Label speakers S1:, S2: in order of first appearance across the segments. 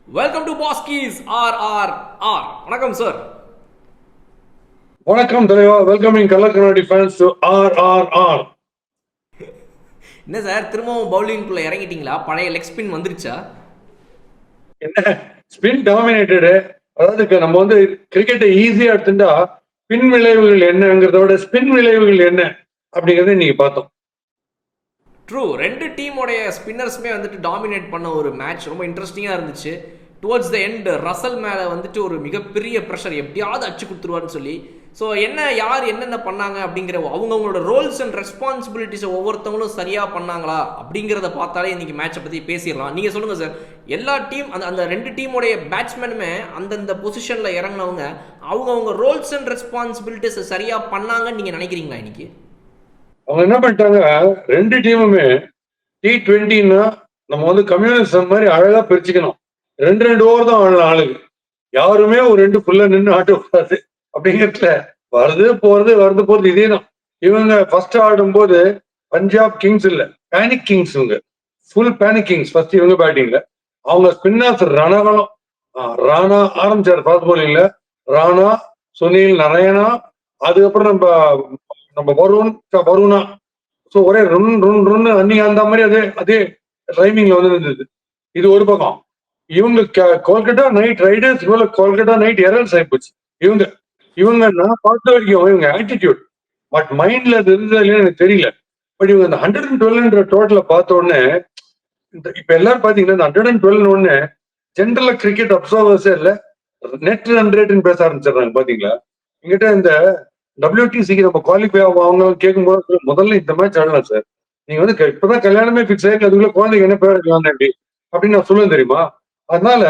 S1: Welcome to பாஸ்கீஸ் ஆர். வணக்கம் சார்.
S2: வணக்கம் தலைவா. வெல்கமிங் கலர் கண்ணாடி ஃபேன்ஸ் டு RRR.
S1: என்ன சார் திரும்பவும் பவுலிங்குள்ள இறங்கிட்டீங்களா? பழைய லெக் ஸ்பின் வந்துருச்சா?
S2: என்ன ஸ்பின் டாமினேட்டடு. அதாவது நம்ம வந்து கிரிக்கெட்டை ஈஸியா எடுத்துட்டா பின் விளைவுகள் என்னங்கிறத விட ஸ்பின் விளைவுகள் என்ன அப்படிங்கறத நீங்க பார்த்தோம்.
S1: ட்ரூ, ரெண்டு டீமோடைய ஸ்பின்னர்ஸுமே வந்துட்டு டாமினேட் பண்ண ஒரு மேட்ச் ரொம்ப இன்ட்ரெஸ்டிங்காக இருந்துச்சு. டுவர்ட்ஸ் த எண்ட் ரசல் மேலே வந்துட்டு ஒரு மிகப்பெரிய ப்ரெஷர், எப்படியாவது அடிச்சு கொடுத்துருவான்னு சொல்லி. ஸோ யார் என்னென்ன பண்ணாங்க அப்படிங்கிற அவங்கவுங்களோட ரோல்ஸ் அண்ட் ரெஸ்பான்சிபிலிட்டிஸை ஒவ்வொருத்தவங்களும் சரியாக பண்ணாங்களா அப்படிங்கிறத பார்த்தாலே இன்றைக்கி மேட்சை பற்றி பேசிடலாம். நீங்கள் சொல்லுங்கள் சார், எல்லா டீம் அந்த ரெண்டு டீமோடைய பேட்ஸ்மேனுமே அந்தந்த பொசிஷனில் இறங்கினவங்க அவங்கவுங்க ரோல்ஸ் அண்ட் ரெஸ்பான்சிபிலிட்டிஸை சரியாக பண்ணாங்கன்னு நீங்கள் நினைக்கிறீங்களா? இன்னைக்கு
S2: அவங்க என்ன பண்ணிட்டாங்க, ரெண்டு டீமுமே T20ன்னா நம்ம வந்து கம்யூனிசம் மாதிரி அழகா பிரிச்சுக்கணும். ரெண்டு ரெண்டு ஓவர் தான் ஆடலாம் ஆளுங்க. யாருமே ஒரு ரெண்டு புல்ல நின்று ஆட்டக்கூடாது அப்படிங்கிறதுல வருது போறது இதே தான். இவங்க ஃபர்ஸ்ட் ஆடும்போது பஞ்சாப் கிங்ஸ் இல்ல, பேனிக் கிங்ஸ். இவங்க ஃபுல் பேனிக் கிங்ஸ். ஃபர்ஸ்ட் இவங்க பேட்டிங்ல அவங்க ஸ்பின்னர்ஸ் ரணகலம். ராணா ஆரம்பிச்சாரு ஃபாஸ்ட் போலிங்ல. ராணா, சுனில் நரயனா, அதுக்கப்புறம் நம்ம நம்ம வருணா. ஸோ ஒரே ரன் அன்னி அந்த மாதிரி அதே அதே ரைமிங்ல வந்து இருந்தது. இது ஒரு பக்கம். இவங்க Kolkata Knight Riders Kolkata Knight எரல்ஸ் ஆயிப்போச்சு. இவங்க இவங்க நான் பார்த்த வரைக்கும் இவங்க ஆட்டிடியூட் பட் மைண்ட்ல அது இருந்தது இல்லைன்னு எனக்கு தெரியல. பட் இவங்க இந்த 112 டோட்டல பார்த்த உடனே இப்ப எல்லாரும் பாத்தீங்கன்னா இந்த 112 ஒண்ணு ஜென்ரலா கிரிக்கெட் அப்சர்வர்ஸே இல்ல, நெட் ரன் ரேட்னு பேச ஆரம்பிச்சிடுறாங்க. பாத்தீங்களா எங்கிட்ட இந்த WTCக்கு நம்ம குவாலிஃபை அவங்க கேட்கும்போது முதல்ல இந்த மேட்ச் ஆடலாம் சார், நீங்க வந்து இப்பதான் கல்யாணமே பிக்ஸ் ஆயிருக்கு, அதுக்குள்ள குழந்தைங்க என்ன பேர் எடுக்கலாம் எப்படி அப்படின்னு நான் சொல்லுவேன் தெரியுமா. அதனால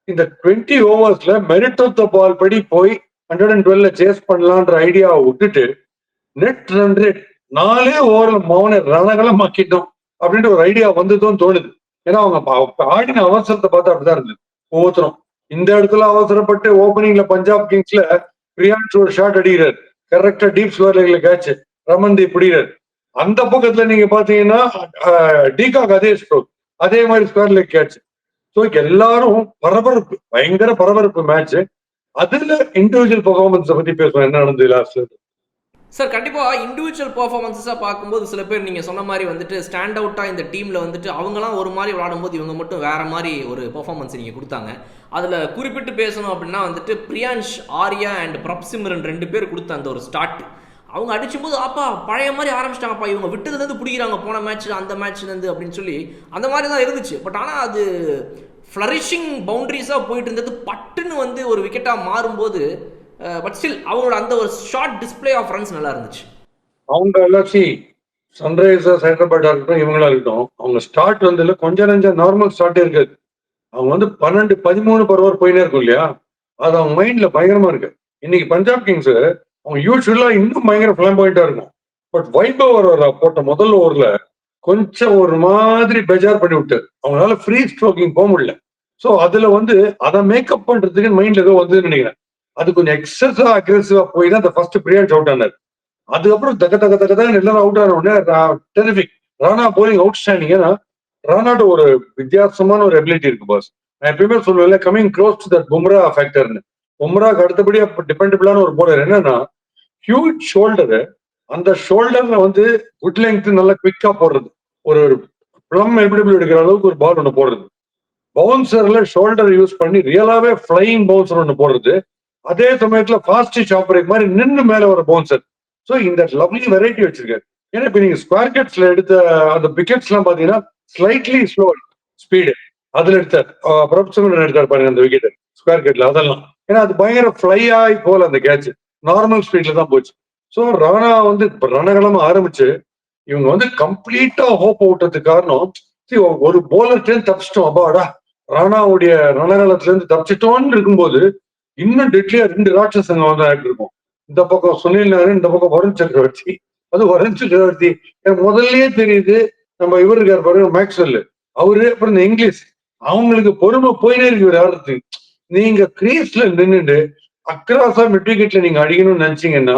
S2: இந்த 20 ஓவர்ஸ்ல மெரிட் ஆஃப் த பால் படி போய் 112 சேஸ் பண்ணலான்ற ஐடியாவை விட்டுட்டு நெட் ரன் ரேட் 4 ஓவர்ல மௌன ரணகலம் ஆக்கிட்டோம் அப்படின்ற ஒரு ஐடியா வந்ததும் தோணுது. ஏன்னா அவங்க ஆடின அவசரத்தை பார்த்தா அப்படிதான் இருந்தது ஒவ்வொருத்தரும். இந்த இடத்துல அவசரப்பட்டு ஓப்பனிங்ல பஞ்சாப் கிங்ஸ்ல பிரியான்ஸ் ஒரு ஷாட் அடிக்கிறார், கரெக்டா டீப் ஸ்கொயர்ல கேட்ச் ரமன்தீப் பிடிக்கிறார். அந்த பக்கத்துல நீங்க பாத்தீங்கன்னா டீகாக் அதே ஸ்ட்ரோக், அதே மாதிரி ஸ்கொயர்ல கேட்ச். ஸோ எல்லாரும் பரபரப்பு, பயங்கர பரபரப்பு மேட்ச். அதுல இண்டிவிஜுவல் பெர்ஃபார்மன்ஸ் பத்தி பேசுவோம், என்ன நடந்தது லாஸ்ட்.
S1: சார் கண்டிப்பாக இண்டிவிஜுவல் பர்ஃபார்மன்ஸாக பார்க்கும்போது சில பேர் நீங்கள் சொன்ன மாதிரி வந்துட்டு ஸ்டாண்ட் அவுட்டாக இந்த டீமில் வந்துட்டு அவங்களாம் ஒரு மாதிரி விளாடும்போது இவங்க மட்டும் வேறு மாதிரி ஒரு பர்ஃபார்மன்ஸ் நீங்கள் கொடுத்தாங்க. அதில் குறிப்பிட்டு பேசணும் அப்படின்னா வந்துட்டு பிரியான்ஷ், ஆர்யா அண்ட் பிரப்சிம்ரன் ரெண்டு பேர் கொடுத்த அந்த ஒரு ஸ்டார்ட், அவங்க அடிச்சும்போது அப்பா பழைய மாதிரி ஆரம்பிச்சிட்டாங்கப்பா, இவங்க விட்டதுலேருந்து பிடிக்கிறாங்க போன மேட்ச் அந்த மேட்ச்லேருந்து அப்படின்னு சொல்லி அந்த மாதிரி தான் இருந்துச்சு. பட் ஆனால் அது ஃப்ளரிஷிங் பவுண்டரிஸாக போயிட்டு இருந்தது பட்டுன்னு வந்து ஒரு விக்கெட்டாக மாறும்போது பட் ஸ்டில் அவங்களோட அந்த ஒரு ஷார்ட் டிஸ்பிளே ஆஃப் ரன்ஸ் நல்லா இருந்துச்சு.
S2: அவங்க எல்லாத்தையும் சன்ரைசர்ஸ் ஹைதராபாத் இருக்கட்டும், இவங்களா இருக்கட்டும், அவங்க ஸ்டார்ட் வந்து கொஞ்சம் நஞ்சம் நார்மல் ஸ்டார்ட் இருக்காது. அவங்க வந்து 12-13 per over போயினே இருக்கும் இல்லையா, அது அவங்க மைண்ட்ல பயங்கரமா இருக்கு. இன்னைக்கு பஞ்சாப் கிங்ஸ் அவங்க யூஸ்வலா இன்னும் பயங்கர பிளாம்பாயிண்டா இருக்கும். பட் வைபவர் போட்ட முதல் ஓவர்ல கொஞ்சம் ஒரு மாதிரி பெஜார் பண்ணி விட்டு அவங்களால ஃப்ரீ ஸ்ட்ரோக்கிங் போக முடியல. ஸோ அதுல வந்து அதை மேக்கப் பண்றதுக்கு மைண்ட்ல ஏதோ வந்து நினைக்கிறேன். அது கொஞ்சம் எக்ஸஸா அக்ரெசிவா போய் தான் அந்த ஃபர்ஸ்ட் பிரியான்ஸ் அவுட் ஆனார். அதுக்கப்புறம் தக்க தக்க தக்க தான் எல்லாரும் அவுட் ஆன உடனே terrific Rana bowling outstanding. ஏன்னா ராணாட்ட ஒரு வித்தியாசமான ஒரு எபிலிட்டி இருக்கு பாஸ். நான் எப்பயுமே சொல்லுவேன் coming close to that Bumrah ஃபேக்டர்னு. பும்ராக்கு அடுத்தபடியா டிபெண்டபிளான ஒரு போலர். என்னன்னா ஹியூஜ் ஷோல்டரு, அந்த ஷோல்டர்ல வந்து குட் லெங்த் நல்லா குவிக்கா போடுறது, ஒரு பிளம் எப்படி எடுக்கிற அளவுக்கு ஒரு பால் ஒன்று போடுறது, பவுன்சர்ல ஷோல்டர் யூஸ் பண்ணி ரியலாவே ஃபிளைங் பவுன்சர் ஒன்று போடுறது, அதே சமயத்துல ஃபாஸ்ட் ஷாப் பிரேக் மாதிரி நின்று மேல வர பவுன்சர். ஸோ இந்த லவ்லி வெரைட்டி வச்சிருக்காரு. ஏன்னா இப்ப நீங்க ஸ்கொயர் கட்ஸ்ல எடுத்த அந்த விக்கெட்ஸ் எல்லாம் பாத்தீங்கன்னா ஸ்லைட்லி ஸ்லோ ஸ்பீடு அதுல எடுத்தார். பிரபுசங்கரன் எடுத்தார் பாருங்க அந்த விக்கெட் ஸ்கொயர் கட்ல. அதெல்லாம் ஏன்னா அது பயங்கர ஃபிளை ஆகி போல அந்த கேட்ச் நார்மல் ஸ்பீட்ல தான் போச்சு. ஸோ ராணா வந்து ரணகலமா ஆரம்பிச்சு இவங்க வந்து கம்ப்ளீட்டா ஹோப் அவுட்டதுக்கு காரணம் ஒரு போலர் தப்பிச்சிட்டோம் அப்பாடா, ராணாவுடைய ரணகலத்துல இருந்து தப்பிச்சிட்டோம்னு இருக்கும்போது இன்னும் டெட்லியா ரெண்டு ராட்சசங்க வந்து ஆகிட்டு இருக்கும். இந்த பக்கம் சுனில் நாராயண், இந்த பக்கம் வருண் சக்கரவர்த்தி. அது வருண் சக்கரவர்த்தி எனக்கு முதல்லயே தெரியுது. நம்ம இவர் இருக்காரு பாருங்க மேக்ஸ்வெல், அவரு அப்புறம் இந்த இங்கிலீஷ், அவங்களுக்கு பொறுமை போயினே இருக்கு இவர் ஆடுறது. நீங்க கிரீஸ்ல நின்றுட்டு அக்ராஸா மிட் விக்கெட்ல நீங்க அடிக்கணும்னு நினைச்சீங்கன்னா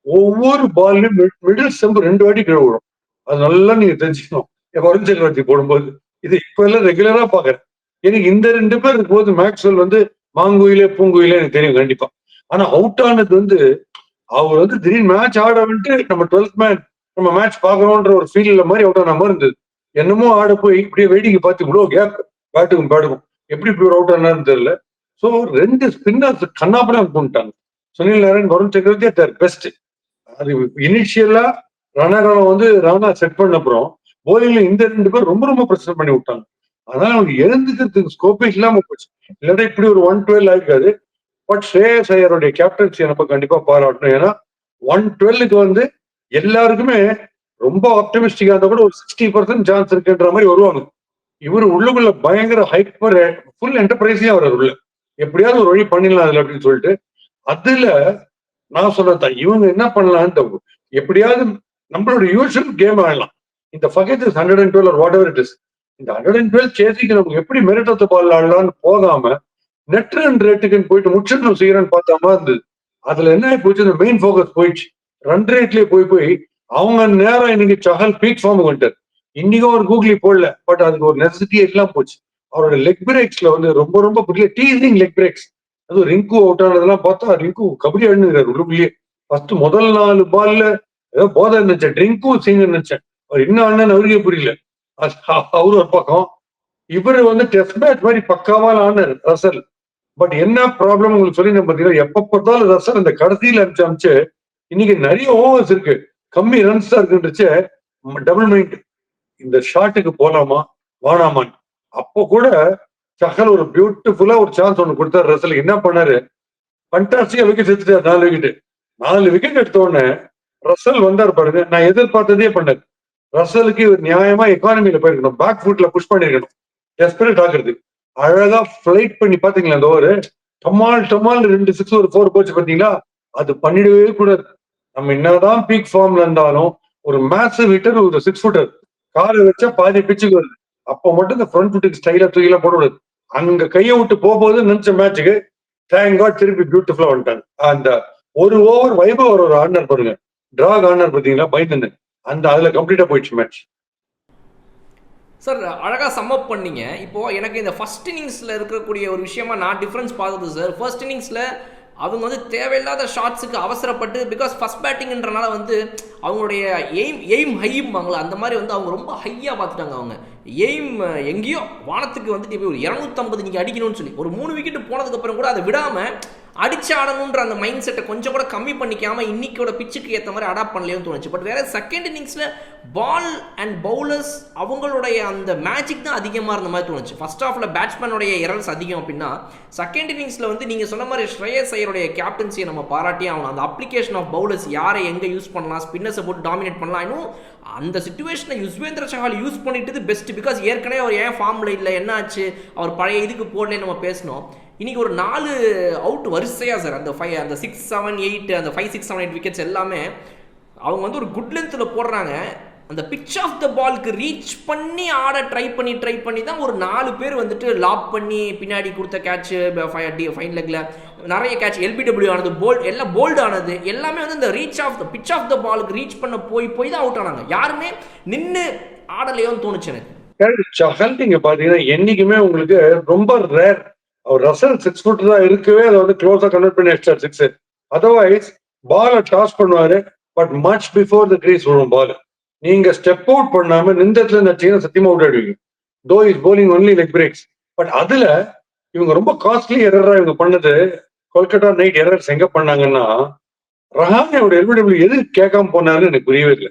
S2: ஒவ்வொரு பால்லையும் மிடில் ஸ்டெம்ப் 2 வாட்டி கீழே விடும். அது நல்லா நீங்க தெரிஞ்சுக்கணும் வருண் சக்கரவர்த்தி போடும்போது. இது இப்ப எல்லாம் ரெகுலரா பாக்குறேன். எனக்கு இந்த 2 பேர் இருக்கும்போது மேக்ஸ்வெல் வந்து மாங்குயிலே பூங்குயிலே எனக்கு தெரியும் கண்டிப்பா. ஆனா அவுட் ஆனது வந்து அவர் வந்து திடீர்னு மேட்ச் ஆட வந்துட்டு நம்ம 12th மேன் நம்ம மேட்ச் பாக்குறோம்ன்ற ஒரு ஃபீல்ல மாதிரி அவுட் ஆன மாதிரி இருந்தது. என்னமோ ஆட போய் இப்படியே வேடிக்கை பார்த்து இவ்வளவு கேப் பேட்டுக்கும் எப்படி இப்படி ஒரு அவுட் ஆனான்னு தெரியல. சோ 2 ஸ்பின்னர்ஸ் கண்ணாப்படம் பண்ணிட்டாங்க. சுனில் நாராயண், வருண் சக்கரவர்த்தி தேர் பெஸ்ட். அது இனிஷியலா ரணகளம் வந்து ராணா செட் பண்ண அப்புறம் போலிங்ல இந்த 2 பேர் ரொம்ப ரொம்ப பிரச்சனை பண்ணி விட்டாங்க. அதனால அவங்க எழுந்துக்கிறதுக்கு ஸ்கோப்பே இல்லாம போச்சு. இல்லாட்டா இப்படி ஒரு 112 ஆயிருக்காது. பட் ஸ்ரேயஸ் ஐயருடைய கேப்டன்சி நம்ம கண்டிப்பா பாராட்டணும். ஏன்னா 112க்கு வந்து எல்லாருக்குமே ரொம்ப ஆப்டமிஸ்டிக்கா இருந்தா கூட ஒரு 60% சான்ஸ் இருக்குன்ற மாதிரி வருவாங்க. இவர் உள்ளுக்குள்ள பயங்கர ஹைப்பர் ஃபுல் என்டர்பிரைஸே அவர் உள்ள எப்படியாவது ஒரு வழி பண்ணிடலாம் அதுல அப்படின்னு சொல்லிட்டு அதுல நான் சொன்னதான் இவங்க என்ன பண்ணலாம், எப்படியாவது நம்மளோட யூஷுவல் கேம் ஆடலாம். இந்த forget is 112 what ever it is. இந்த 112 சேசிக்கு நமக்கு எப்படி மெரிட் ஆஃப் த பால் ஆடலாம்னு போகாம நெட் ரன் ரேட்டுக்குன்னு போயிட்டு முற்றிலும் செய்யறன்னு பார்த்தாம இருந்தது. அதுல என்ன போச்சு, இந்த மெயின் ஃபோக்கஸ் போயிடுச்சு. ரன் ரேட்லயே போய் அவங்க நேரம் இன்னைக்கு சஹல் பீக் ஃபார்ம் வந்துட்டார். இன்னைக்கும் ஒரு கூகுளி போடல, பட் அதுக்கு ஒரு நெசசிட்டி எல்லாம் போச்சு. அவரோட லெக் பிரேக்ஸ்ல வந்து ரொம்ப ரொம்ப புரியல டீசிங் லெக் பிரேக்ஸ். அதுவும் ரிங்கு அவுட் ஆனதெல்லாம் பார்த்தா ரிங்கு கபடி ஆடுங்கிறார் உள்ளுக்குள்ளேயே. ஃபர்ஸ்ட் முதல் 4 பால்ல ஏதோ போதை நினைச்சேன், ட்ரிங்கும் சிங் நினைச்சேன். அவர் என்ன ஆடுனு அவருக்கே புரியல. அவரு ஒரு பக்கம், இவரு வந்து டெஸ்ட் மேட்ச் மாதிரி பக்காவா ஆனார் ரசல். பட் என்ன ப்ராப்ளம் உங்களுக்கு சொல்லி பாத்தீங்கன்னா, எப்ப பார்த்தாலும் ரசல் இந்த கடைசியில அனுப்பிச்சு இன்னைக்கு நிறைய ஓவர்ஸ் இருக்கு, கம்மி ரன்ஸ் தான் இருக்குன்றச்சு டபுள் மைண்ட் இந்த ஷாட்டுக்கு போலாமா வானாமான். அப்போ கூட சஹல் ஒரு பியூட்டிஃபுல்லா ஒரு சான்ஸ் ஒண்ணு கொடுத்தாரு. ரசல் என்ன பண்ணாரு, பண்டாஸ்டிக்கா விக்கெட் எடுத்துட்டாரு. 4 விக்கெட் எடுத்த உடனே ரசல் வந்தார் பாருங்க, நான் எதிர்பார்த்ததே பண்ணாரு. ரசலுக்கு ஒரு நியாயமா எக்கானமில போயிருக்கணும், பேக் ஃபுட்ல புஷ் பண்ணிருக்கணும், டெஸ்பரேட் ஆகுறது. அழகா ஃபிளைட் பண்ணி பாத்தீங்களா அந்த ஓவரு, டமால் 2 6 ஒரு 4 போச்சு பாத்தீங்களா. அது பண்ணிடவே கூடாது. நம்ம என்னதான் பீக் ஃபார்ம்ல இருந்தாலும் ஒரு மேட்ச் ஹிட்டர் ஒரு 6 ஃபுட்டர் காலை வச்சா பாதி பிச்சுக்கு வருது. அப்போ மட்டும் இந்த ஃப்ரண்ட் ஃபுட்டுக்கு ஸ்டைலா தூக்கிலாம் போடக்கூடாது. அங்க கையை விட்டு போகும்போது நினைச்ச மேட்சுக்கு தேங்க் காட் திருப்பி பியூட்டிஃபுல்லா வந்துட்டாங்க. அந்த ஒரு ஓவர் வைபவ் ஒரு ஆர்னர் பாருங்க, டிராக் ஆர்னர் பாத்தீங்களா பயந்து, அந்த அதுல கம்ப்ளீட்டா போயிடுச்சு மேட்ச்.
S1: சார் அழகாக சம்மப் பண்ணீங்க. இப்போது எனக்கு இந்த ஃபர்ஸ்ட் இன்னிங்ஸில் இருக்கக்கூடிய ஒரு விஷயமா நான் டிஃப்ரென்ஸ் பார்த்தது சார், ஃபர்ஸ்ட் இன்னிங்ஸில் அவங்க வந்து தேவையில்லாத ஷாட்ஸுக்கு அவசரப்பட்டு, பிகாஸ் ஃபர்ஸ்ட் பேட்டிங்ன்றனால வந்து அவங்களுடைய எய்ம் ஹைம்பாங்களா அந்த மாதிரி வந்து அவங்க ரொம்ப ஹையாக பார்த்துட்டாங்க. அவங்க எய்ம் எங்கேயோ வானத்துக்கு வந்துட்டு இப்போ ஒரு 250 நீங்கள் அடிக்கணும்னு சொல்லி ஒரு 3 விக்கெட் போனதுக்கப்புறம் கூட அதை விடாமல் அடிச்சு ஆடணுன்ற அந்த மைண்ட் செட்டை கொஞ்சம் கூட கம்மி பண்ணிக்காம இன்னைக்கோட பிச்சுக்கு ஏற்ற மாதிரி அடாப்ட் பண்ணலையும் தோணுச்சு. பட் வேற செகண்ட் இன்னிங்ஸில் பால் அண்ட் பவுலர்ஸ் அவங்களுடைய அந்த மேஜிக் தான் அதிகமாக இருந்த மாதிரி தோணுச்சு. ஃபர்ஸ்ட் ஹாஃபில் பேட்ஸ்மேனுடைய எரர்ஸ் அதிகம் அப்படின்னா, செகண்ட் இன்னிங்ஸில் வந்து நீங்கள் சொன்ன மாதிரி ஸ்ரேயஸ் ஐயருடைய கேப்டன்சியை நம்ம பாராட்டியே ஆகணும். அந்த அப்ளிகேஷன் ஆஃப் பவுலர்ஸ் யாரை எங்கே யூஸ் பண்ணலாம், ஸ்பின்னர்ஸை போட்டு டாமினேட் பண்ணலாம். இன்னும் அந்த சிச்சுவேஷனை யுஸ்வேந்திர சஹால் யூஸ் பண்ணிட்டு பெஸ்ட், பிகாஸ் ஏற்கனவே அவர் ஏன் ஃபார்ம்ல இல்லை, என்ன ஆச்சு, அவர் பழைய இதுக்கு போடலன்னு நம்ம பேசணும். இன்னைக்கு ஒரு 4 அவுட் வரிசையா சார், அந்த 6, 7, 8 அந்த 5, 6, 7, 8 விக்கெட்ஸ் எல்லாமே அவங்க வந்து ஒரு குட் லென்த்தில் போடுறாங்க. அந்த பிச் ஆஃப் த பாலுக்கு ரீச் பண்ணி ஆட ட்ரை பண்ணி தான் ஒரு 4 பேர் வந்துட்டு லாப் பண்ணி பின்னாடி கொடுத்த கேட்ச், ஃபைன் லெக்ல நிறைய கேட்ச், எல்பிடபிள்யூ ஆனது, எல்லாம் போல்டு ஆனது, எல்லாமே வந்து இந்த பிச் ஆஃப் த பாலுக்கு ரீச் பண்ண போய் தான் அவுட் ஆனாங்க. யாருமே நின்று ஆடலையோன்னு தோணுச்சு எனக்கு.
S2: சஹல் நீங்க பாத்தீங்கன்னா என்னைக்குமே உங்களுக்கு ரொம்ப ரேர், அவர் ரசல் 6 ஃபுட் தான் இருக்கவே அதை வந்து க்ளோஸா கன்வெர்ட் பண்ணி அடிச்சார் 6. அதர்வைஸ் பாலை டாஸ் பண்ணுவாரு, but much before the crease விழும் பால். நீங்க ஸ்டெப் அவுட் பண்ணாம நிந்தத்துல நச்சீங்கன்னா சத்தியமா அவுட் ஆயிடுவீங்க. Though is bowling only leg breaks. But அதுல இவங்க ரொம்ப காஸ்ட்லி எரரா இவங்க பண்ணது, கொல்கட்டா நைட் எரர்ஸ் எங்க பண்ணாங்கன்னா, ரஹானோட எல்பிடபிள்யூ எது கேட்காம போனாருன்னு எனக்கு புரியவே இல்லை.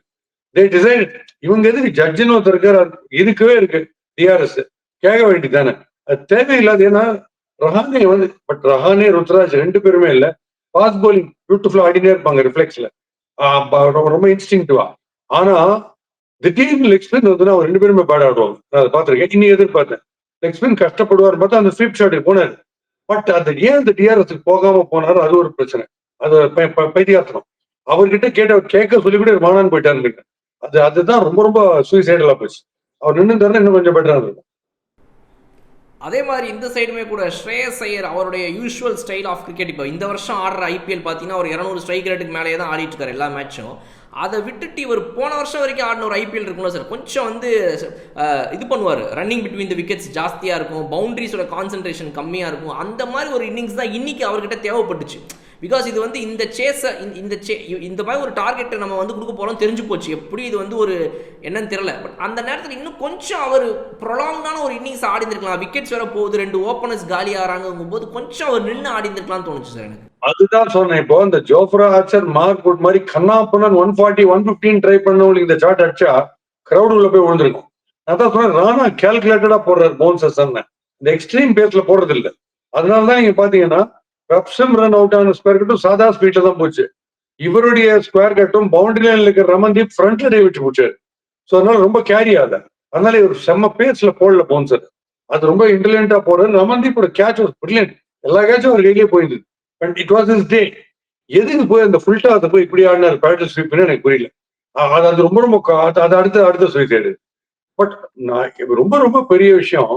S2: தே டிசைட் இவங்க எதுக்கு ஜட்ஜின்னு ஒருத்தர் இருக்காரு, இருக்கவே இருக்கு டிஆர்எஸ், கேட்க வேண்டியதானே, அது தேவையில்லாது. ஏன்னா ரஹானே வந்து, பட் ரஹானே ருத்ராஜ் 2 பேருமே இல்ல, ஃபாஸ்ட் போலிங் பியூட்டிஃபுல்லா ஆடினே இருப்பாங்க ரிஃப்ளெக்ஸ்ல, ரொம்ப இன்ஸ்டிங்டிவா. ஆனா திடீர்னு லெக் ஸ்பின் வந்து அவர் 2 பேருமே பேட் ஆடுவாங்க, நான் அதை பார்த்திருக்கேன். இன்னும் எதிர்பார்த்தேன் லெக் ஸ்பின் கஷ்டப்படுவார் பார்த்தா அந்த ஸ்வீப் ஷாட்டுக்கு போனாரு. பட் அது ஏன் அந்த டிஆர்எஸ்க்கு போகாம போனாரு, அது ஒரு பிரச்சனை. அது பைத்தியாசனம். அவர்கிட்ட கேட்க சொல்லி கூட வானான்னு போயிட்டாரு. அதுதான் ரொம்ப ரொம்ப சூசைடலா போச்சு. அவர் நின்று தரணும் இன்னும் கொஞ்சம் பெட்டரா இருக்கும்.
S1: அதே மாதிரி இந்த சைடுமே கூட ஸ்ரேயஸ் ஐயர் அவருடைய யூஷுவல் ஸ்டைல் ஆஃப் கிரிக்கெட், இப்போ இந்த வருஷம் ஆடுற ஐபிஎல் பார்த்தீங்கன்னா ஒரு 200 ஸ்ட்ரைக் ரேட்டுக்கு மேலேயே தான் ஆடிட்டு இருக்காரு எல்லா மேட்சும். அதை விட்டுட்டு இவர் போன வருஷம் வரைக்கும் ஆடின ஒரு ஐபிஎல் இருக்கும்ல சார், கொஞ்சம் வந்து இது பண்ணுவார், ரன்னிங் பிட்வீன் த விக்கெட்ஸ் ஜாஸ்தியாக இருக்கும், பவுண்டரிஸோட கான்சன்ட்ரேஷன் கம்மியாக இருக்கும். அந்த மாதிரி ஒரு இன்னிங்ஸ் தான் இன்னைக்கு அவர்கிட்ட தேவைப்பட்டுச்சு. பிகாஸ் இது வந்து இந்த சேஸை இந்த மாதிரி ஒரு டார்கெட்டை நம்ம வந்து கொடுக்க போகிறோம் தெரிஞ்சு போச்சு. எப்படி இது வந்து ஒரு என்னன்னு தெரியல. பட் அந்த நேரத்தில் இன்னும் கொஞ்சம் அவர் ப்ரொலாங்கான ஒரு இன்னிங்ஸ் ஆடிந்திருக்கலாம். விக்கெட்ஸ் வேற போகுது, 2 ஓப்பனர்ஸ் காலி ஆகிறாங்கும் போது கொஞ்சம் அவர் நின்று ஆடிந்திருக்கலாம்னு தோணுச்சு சார் எனக்கு.
S2: அதுதான் சொன்னேன். இப்போ இந்த ஜோஃப்ரா ஆர்ச்சர், மார்க் வுட் மாதிரி கண்ணாப்புன்னு 140 115 ட்ரை பண்ணவங்களுக்கு இந்த சாட் அடிச்சா கிரௌட் உள்ள போய் விழுந்திருக்கும். அதான் சொன்னேன், ராணா கால்குலேட்டடா போடுறாரு பவுன்சர்ஸ், இந்த எக்ஸ்ட்ரீம் பேஸ்ல போடுறது இல்லை. அதனாலதான் நீங்க பாத்தீங்கன்னா ரப்சம் ரன் அவுட் ஆன ஸ்கொயர் கட்டும் சாதா ஸ்பீட்ல தான் போச்சு. இவருடைய ஸ்கொயர் கட்டும் பவுண்டரி லைன்ல இருக்கிற ரமன்தீப் ஃப்ரண்ட்ல டே வச்சு போச்சாரு. ஸோ அதனால ரொம்ப கேரி ஆகுது. அதனால இவர் செம்ம பேஸ்ல போடல பவுன்சர். அது ரொம்ப இன்டெலிஜென்டா போடுறாரு. ரமன்தீப்போட கேட்ச் ஒரு பிரில்லியன்ட். எல்லா கேட்சும் அவர் கையிலேயே போயிருந்தது. பட் இட் வாஸ் இஸ் டே. எதுக்கு போய் அந்த ஃபுல் டாஸை போய் இப்படி ஆடினார் பேட்டில் ஸ்வீப்னு எனக்கு புரியல. அது ரொம்ப ரொம்ப அது அடுத்த சூசைடு. பட் நான் ரொம்ப ரொம்ப பெரிய விஷயம்,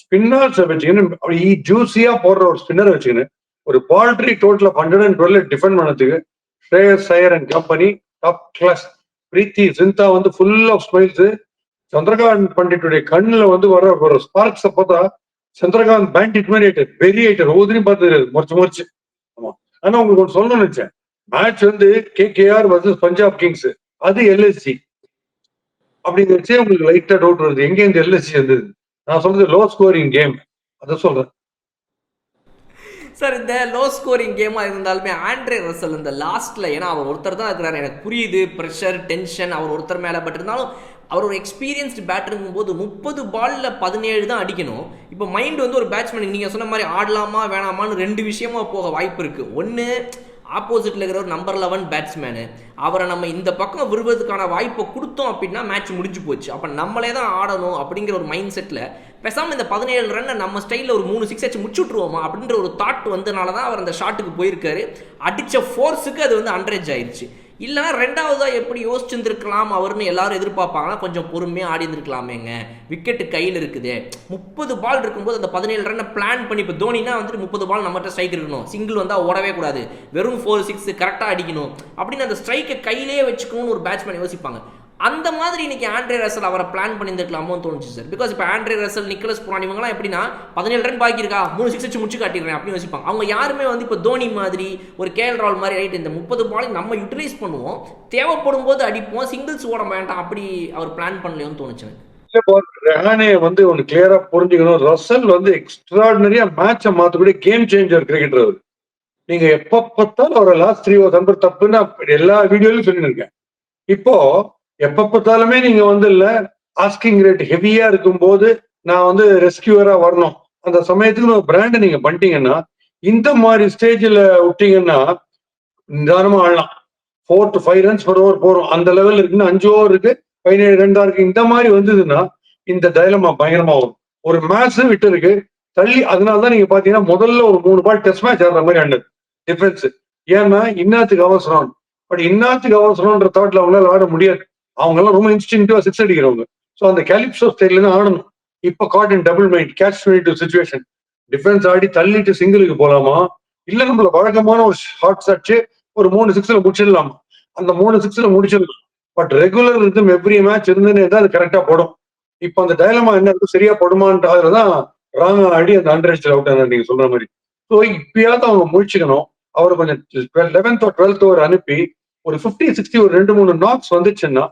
S2: ஸ்பின்னர்ஸை வச்சுக்கின்னு ஜூசியா போடுற ஒரு ஸ்பின்னரை வச்சுக்கின்னு ஒரு பால்ட்ரி டோட்டல் 112 டிஃபெண்ட் பண்ணதுக்கு Shreyas Iyer and company top class. Preity Zinta வந்து ஃபுல் ஆஃப் ஸ்மைல்ஸ். சந்திரகாந்த் பண்டிட்டுடைய கண்ணுல வந்து வர ஒரு ஸ்பார்க்ஸை பார்த்தா சந்திரகாந்த் பேண்டிட் மாதிரி ஆயிட்டார், வெறி ஆயிட்டார். ஒவ்வொருத்தரையும் பார்த்து முறைச்சு. ஆமா, ஆனா உங்களுக்கு ஒன்று சொல்லணும்னு நினைச்சேன். மேட்ச் வந்து KKR வர்சஸ் பஞ்சாப் கிங்ஸ், அது LSG அப்படிங்கிறச்சே உங்களுக்கு லைட்டா டவுட் வருது, எங்க இந்த LSG வந்தது. நான் சொல்றது லோ ஸ்கோரிங் கேம், அதை சொல்றேன்
S1: சார். இந்த லோ ஸ்கோரிங் கேமாக இருந்தாலுமே ஆண்ட்ரே ரசல் இந்த லாஸ்ட்ல, ஏன்னா அவர் ஒருத்தர் தான் இருக்கிறார், எனக்கு புரியுது ப்ரெஷர் டென்ஷன் அவர் ஒருத்தர் மேலே. பட் இருந்தாலும் அவர் ஒரு எக்ஸ்பீரியன்ஸ்டு பேட்டருங்கும் போது 30 பால்ல 17 தான் அடிக்கணும். இப்போ மைண்ட் வந்து ஒரு பேட்ஸ்மேனுக்கு நீங்கள் சொன்ன மாதிரி ஆடலாமா வேணாமான்னு 2 விஷயமா போக வாய்ப்பு இருக்குது. ஒன்று, ஆப்போசிட்டில் இருக்கிற ஒரு நம்பர் 11 பேட்ஸ்மேனு, அவரை நம்ம இந்த பக்கம் விடுவதற்கான வாய்ப்பை கொடுத்தோம் அப்படின்னா மேட்ச் முடிஞ்சு போச்சு. அப்போ நம்மளே தான் ஆடணும் அப்படிங்கிற ஒரு மைண்ட் செட்டில் பேசாமல் இந்த 17 ரன்னை நம்ம ஸ்டைலில் ஒரு 3 6 அடிச்சு முடிச்சுட்ருவோமா அப்படின்ற ஒரு தாட் வந்தனால தான் அவர் அந்த ஷாட்டுக்கு போயிருக்காரு. அடித்த ஃபோர்ஸுக்கு அது வந்து அன்ரேஜ் ஆயிடுச்சு. இல்லைனா ரெண்டாவதாக எப்படி யோசிச்சுருந்துருக்கலாம் அவர்னு எல்லாரும் எதிர்பார்ப்பாங்கன்னா, கொஞ்சம் பொறுமையாக ஆடி இருந்திருக்கலாமேங்க, விக்கெட்டு கையில் இருக்குது, 30 பால் இருக்கும்போது அந்த 17 ரன்னை பிளான் பண்ணி. இப்போ தோனினா வந்துட்டு 30 பால் நம்மகிட்ட ஸ்ட்ரைக் இருக்கணும், சிங்கிள் வந்தால் ஓடவே கூடாது, வெறும் 4 6 கரெக்டாக அடிக்கணும் அப்படின்னு அந்த ஸ்ட்ரைக்கை கையிலேயே வச்சுக்கணும்னு ஒரு பேட்ஸ்மேன் யோசிப்பாங்க. அந்த மாதிரி இன்னைக்கு ஆண்ட்ரே ரசல் அவரை பிளான் பண்ணியிருக்கலாமோன்னு தோணுச்சு சார். பிகாஸ் இப்போ ஆண்ட்ரே ரசல், நிக்கலஸ் புரான் இவங்கலாம் எப்படின்னா 17 ரன் பாக்கி இருக்கா, 3 6 அடிச்சு முடிச்சு காட்டிடுறேன் அப்படின்னு யோசிப்பாங்க. அவங்க யாருமே வந்து இப்போ தோனி மாதிரி ஒரு KL ராகுல் மாதிரி ரைட் இந்த 30 பாலையும் நம்ம யூட்டிலைஸ் பண்ணுவோம், தேவைப்படும் போது அடிப்போம், சிங்கிள்ஸ் ஓட வேண்டாம் அப்படி அவர் பிளான் பண்ணலையோன்னு தோணுச்சு.
S2: ரஹானே வந்து ஒன்று கிளியரா புரிஞ்சுக்கணும், ரசல் வந்து எக்ஸ்ட்ராடினரியா மேட்சை மாற்றக்கூடிய கேம் சேஞ்சர் கிரிக்கெட்டர். நீங்க எப்ப பார்த்தாலும் அவரை லாஸ்ட் 3 ஓவர் நம்பர் தப்புன்னு எல்லா வீடியோலையும் சொல்லியிருக்கேன். இப்போ எப்ப பார்த்தாலுமே நீங்க வந்து இல்ல ஆஸ்கிங் ரேட் ஹெவியா இருக்கும் போது நான் வந்து ரெஸ்கியூவரா வரணும், அந்த சமயத்துக்கு ஒரு பிராண்ட் நீங்க பண்ணிட்டீங்கன்னா, இந்த மாதிரி ஸ்டேஜ்ல விட்டீங்கன்னா நிதானமா ஆடலாம். 4 to 5 runs per over போறோம், அந்த லெவல் இருக்குன்னு 5 ஓவர் இருக்கு, 17 ரன் தான் இருக்கு. இந்த மாதிரி வந்ததுன்னா இந்த டைலமா பயங்கரமா வரும். ஒரு மேட்ச் விட்டு இருக்கு தள்ளி. அதனாலதான் நீங்க பாத்தீங்கன்னா முதல்ல ஒரு 3 பால் டெஸ்ட் மேட்ச் ஆடுற மாதிரி ஆண்டது டிஃபென்ஸ். ஏன்னா இன்னாத்துக்கு அவசரம், பட் இன்னாத்துக்கு அவசரம்ன்ற தாட்ல அவங்களால ஆட முடியாது. அவங்க எல்லாம் ரொம்ப இன்ஸ்டிங்டிவா 6 அடிக்கிறவங்க. ஸோ அந்த கேலிப்சோ ஸ்டைல தான் ஆடணும். இப்போ caught in double mind catch 22 situation, defence ஆடி தள்ளிட்டு சிங்கிளுக்கு போலாமா, இல்ல நம்மள வழக்கமான ஒரு ஷார்ட்ஸ் அடிச்சு ஒரு 3 6ல முடிச்சிடலாமா. அந்த 3 6ல முடிச்சிடலாம். But regular rhythm every match இருந்துன்னு அது கரெக்டா போடும். இப்போ அந்த டைலமா என்ன இருக்கும், சரியா படுமான்றதுதான் ராங் ஆடி அந்த அண்டர் அவுட் ஆன நீங்க சொல்ற மாதிரி. ஸோ இப்பயாவது அவங்க முழிச்சுக்கணும். அவரை கொஞ்சம் 11th or 12th ஓவர் அனுப்பி ஒரு 50 60 ஒரு 2-3 நாக்ஸ் வந்துச்சுன்னா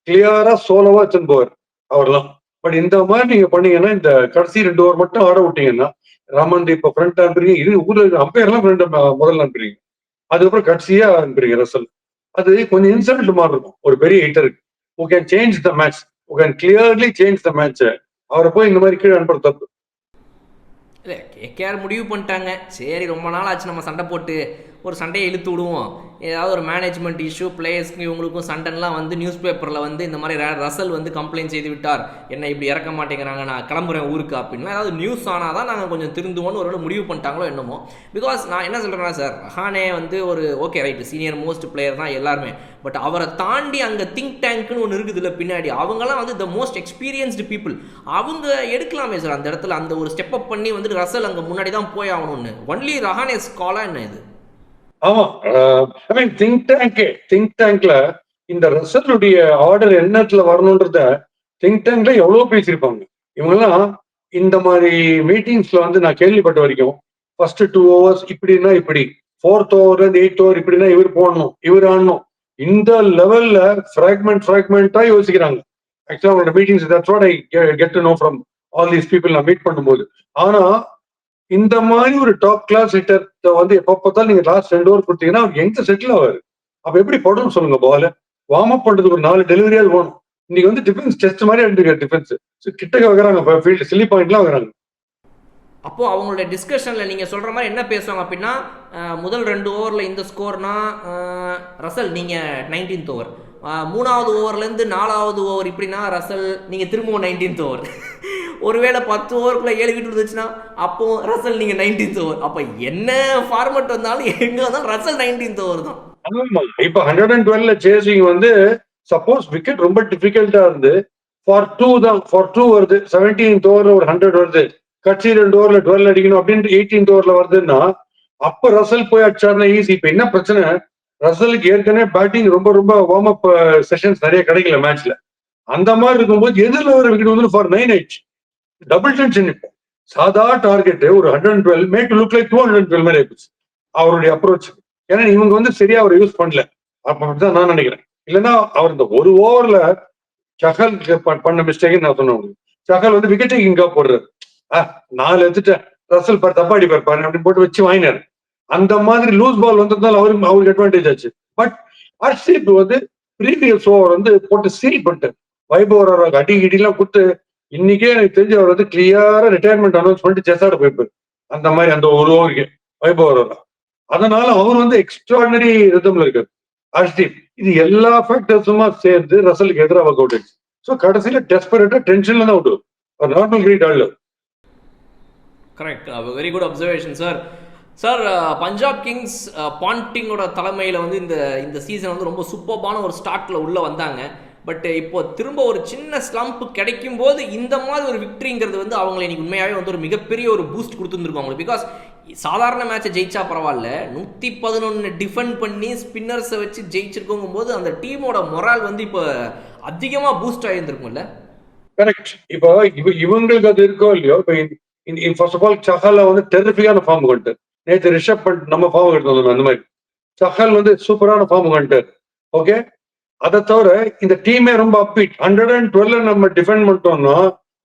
S2: கிளியரா சோலோவா வச்சுன்னு போவார் அவர்லாம். பட் இந்த மாதிரி நீங்க பண்ணீங்கன்னா, இந்த கடைசி 2 ஓவர் மட்டும் ஆட விட்டீங்கன்னா, ரமன்தீப் இப்ப ஃப்ரண்ட் அனுப்புறீங்க, இது ஊர்ல அம்பையர் எல்லாம் ஃப்ரண்ட் முதல்ல அனுப்புறீங்க, அதுக்கப்புறம் கடைசியா அனுப்புறீங்க ரசல். அது கொஞ்சம் இன்சல்ட் மாதிரி இருக்கும் ஒரு பெரிய ஹிட்டருக்கு. who can change the match, who can clearly change the match. அவரை போய் இந்த மாதிரி கீழே அனுப்புற தப்பு.
S1: இல்லை, KKR முடிவு பண்ணிட்டாங்க, சரி ரொம்ப நாள் ஆச்சு நம்ம சண்டை போட்டு ஒரு சண்டையை இழுத்து விடுவோம், ஏதாவது ஒரு மேனேஜ்மெண்ட் இஷ்யூ, பிளேயர்ஸ்க்கு இவங்களுக்கும் சண்டைலாம் வந்து நியூஸ் பேப்பரில் வந்து இந்த மாதிரி ரசல் வந்து கம்ப்ளைண்ட் செய்து விட்டார், என்ன இப்படி இறக்க மாட்டேங்கிறாங்க, நான் கிளம்புறேன் ஊருக்கு அப்படின்னா ஏதாவது நியூஸ் ஆனால் தான் நாங்கள் கொஞ்சம் திருந்துவோன்னு ஒரு முடிவு பண்ணிட்டாங்களோ என்னமோ. பிகாஸ் நான் என்ன சொல்கிறேன்னா சார், ரஹானே வந்து ஒரு okay right senior most player தான் எல்லாருமே, பட் அவரை தாண்டி அங்கே திங்க் டேங்க்னு ஒன்று இருக்குது இல்லை பின்னாடி, அவங்களாம் வந்து த மோஸ்ட் எக்ஸ்பீரியன்ஸ்டு பீப்புள், அவங்க எடுக்கலாமே சார் அந்த இடத்துல அந்த ஒரு ஸ்டெப் அப் பண்ணி வந்துட்டு ரசல் அங்கே முன்னாடி தான் போய் ஆகணும்னு. ஒன்லி ரஹானே ஸ்காலா என்ன இது?
S2: ஆமா, ஐ மீன் திங்க் டேங்க்ல இந்த ரசலுடைய ஆர்டர் என்னத்துல வரணுன்றத திங்க் டேங்க்ல எவ்வளவு பேசியிருப்பாங்க. இவங்கெல்லாம் இந்த மாதிரி மீட்டிங்ஸ்ல வந்து நான் கேள்விப்பட்ட வரைக்கும் ஃபர்ஸ்ட் 2 hours இப்படின்னா இப்படி, 4th ஓவர்ல இருந்து 8th ஓவர் இப்படின்னா இவர் போடணும், இவர் ஆடணும், இந்த லெவல்ல ஃபிராக்மெண்டா யோசிக்கிறாங்க. ஆக்சுவலா அவங்களோட meetings that's what I get to know from all these people நான் மீட் பண்ணும்போது. ஆனா இந்த மாதிரி ஒரு டாப் கிளாஸ் ஹிட்டர் வந்து எப்ப பார்த்தாலும் நீங்க லாஸ்ட் 2 ஓவர் கொடுத்தீங்கன்னா அவர் எங்க செட்டில் ஆவாரு? அப்ப எப்படி படும் சொல்லுங்க பால? வார்ம் அப் பண்றதுக்கு ஒரு 4 டெலிவரியாவது போகணும். இன்னைக்கு வந்து டிஃபென்ஸ் டெஸ்ட் மாதிரி எடுத்துக்க டிஃபென்ஸ் கிட்டக்க வைக்கிறாங்க, ஃபீல்டு சில்லி பாயிண்ட்லாம் வைக்கிறாங்க.
S1: அப்போது அவங்களுடைய டிஸ்கஷனில் நீங்கள் சொல்கிற மாதிரி என்ன பேசுவாங்க அப்படின்னா, முதல் 2 ஓவரில் இந்த ஸ்கோர்னா ரசல் நீங்கள் 19th ஓவர், 3வது ஓவர்லேருந்து 4வது ஓவர் இப்படின்னா ரசல் நீங்கள் திரும்பவும் 19th ஓவர், ஒருவேளை 10 ஓவருக்குள்ளே 7 விக்கெட் இருந்துச்சுன்னா அப்போ ரசல் நீங்கள் 19th ஓவர். அப்போ என்ன ஃபார்மெட் வந்தாலும் எங்கே வந்தாலும் ரசல் 19th ஓவர் தான்.
S2: இப்ப 112ல சேசிங் வந்து சப்போஸ் விக்கெட் ரொம்ப டிஃபிகல்ட்டா இருந்து ஃபார் 2 தான், ஃபார் 2 வருது, 17th ஓவர்ல ஒரு 100 வருது, கட்சி 2 ஓவர்ல 12 அடிக்கணும் அப்படின்ட்டு 18th ஓவர்ல வருதுன்னா அப்ப ரசல் போய் அடிச்சாருன்னா ஈஸி. இப்ப என்ன பிரச்சனை, ரசலுக்கு ஏற்கனவே பேட்டிங் ரொம்ப ரொம்ப வார்ம் அப் செஷன்ஸ் நிறைய கிடைக்கல மேட்ச்ல. அந்த மாதிரி இருக்கும்போது எதிரில் வர விக்கெட் வந்து ஃபார் 9 ஆயிடுச்சு, டபுள் டென்ஷன். இப்போ சாதா டார்கெட் ஒரு 112 மேக் டு லுக் லைக் 212 மாதிரி ஆயிடுச்சு அவருடைய அப்ரோச். ஏன்னா இவங்க வந்து சரியா அவர் யூஸ் பண்ணல, அப்படிதான் நான் நினைக்கிறேன். இல்லைன்னா அவர் இந்த ஒரு ஓவர்ல சஹல் பண்ண மிஸ்டேக் நான் சொன்னேன். சஹல் வந்து விக்கெட் டேக்கிங்கா போடுறாரு, 4 எடுத்துட்டேன் ரசல் பார் தப்பா அடிப்பார் பாரு அப்படின்னு போட்டு வச்சு வாங்கினாரு. அந்த மாதிரி லூஸ் பால் வந்ததுனால அவருக்கு அட்வான்டேஜ் ஆச்சு. பட் ஹர்ஷீப் வந்து ப்ரீவியஸ் ஓவர் வந்து போட்டு சீல் பண்ணிட்டு வைபவ் அடி இடிலாம் கொடுத்து இன்னைக்கே எனக்கு தெரிஞ்சு அவர் வந்து கிளியரா ரிட்டையர்மெண்ட் அனௌன்ஸ் பண்ணிட்டு செஸ்ஸாட போயிருப்பாரு. அந்த மாதிரி அந்த ஒரு ஓவருக்கு வைபவ். அதனால அவர் வந்து எக்ஸ்ட்ராடனரி ரிதம்ல இருக்காரு ஹர்ஷீப். இது எல்லா ஃபேக்டர்ஸுமா சேர்ந்து ரசலுக்கு எதிராக ஒர்க் அவுட் ஆயிடுச்சு. ஸோ கடைசியில டெஸ்பரேட்டா டென்ஷன்ல தான் அவுட் நார்மல் கிரீட் ஆடல.
S1: Correct, very good observation sir. Sir, Punjab Kings பாண்டிங்கோட தலைமையில் வந்து இந்த சீசன் வந்து ரொம்ப சூப்பர்பான ஒரு ஸ்டார்ட்டில் உள்ளே வந்தாங்க. பட் இப்போ திரும்ப ஒரு சின்ன ஸ்லம்ப் கிடைக்கும் போது இந்த மாதிரி ஒரு விக்ட்ரிங்கிறது வந்து அவங்களை இன்னைக்கு உண்மையாகவே வந்து ஒரு மிகப்பெரிய ஒரு பூஸ்ட் கொடுத்துருந்துருக்கும் அவங்களுக்கு. பிகாஸ் சாதாரண மேட்சை ஜெயிச்சா பரவாயில்ல, 111 டிஃபெண்ட் பண்ணி ஸ்பின்னர்ஸை வச்சு ஜெயிச்சிருக்கோங்கும் போது அந்த டீமோட மொரால் வந்து இப்போ அதிகமாக பூஸ்ட் ஆகியிருந்திருக்கும்ல.
S2: கரெக்ட். இப்போ இவங்களுக்கு அது இருக்கோ இல்லையோ, இப்போ ஃபர்ஸ்ட் ஆஃப் ஆல் சஹால வந்து டெரிஃபிக்கான ஃபார்ம் கொண்டு நேற்று ரிஷப் பண்ட் நம்ம ஃபார்ம் எடுத்து அந்த மாதிரி சஹல் வந்து சூப்பரான ஃபார்ம் கொண்டு. ஓகே, அதை தவிர இந்த டீமே ரொம்ப அப்பீட். 112 நம்ம டிஃபெண்ட் பண்ணிட்டோம்னா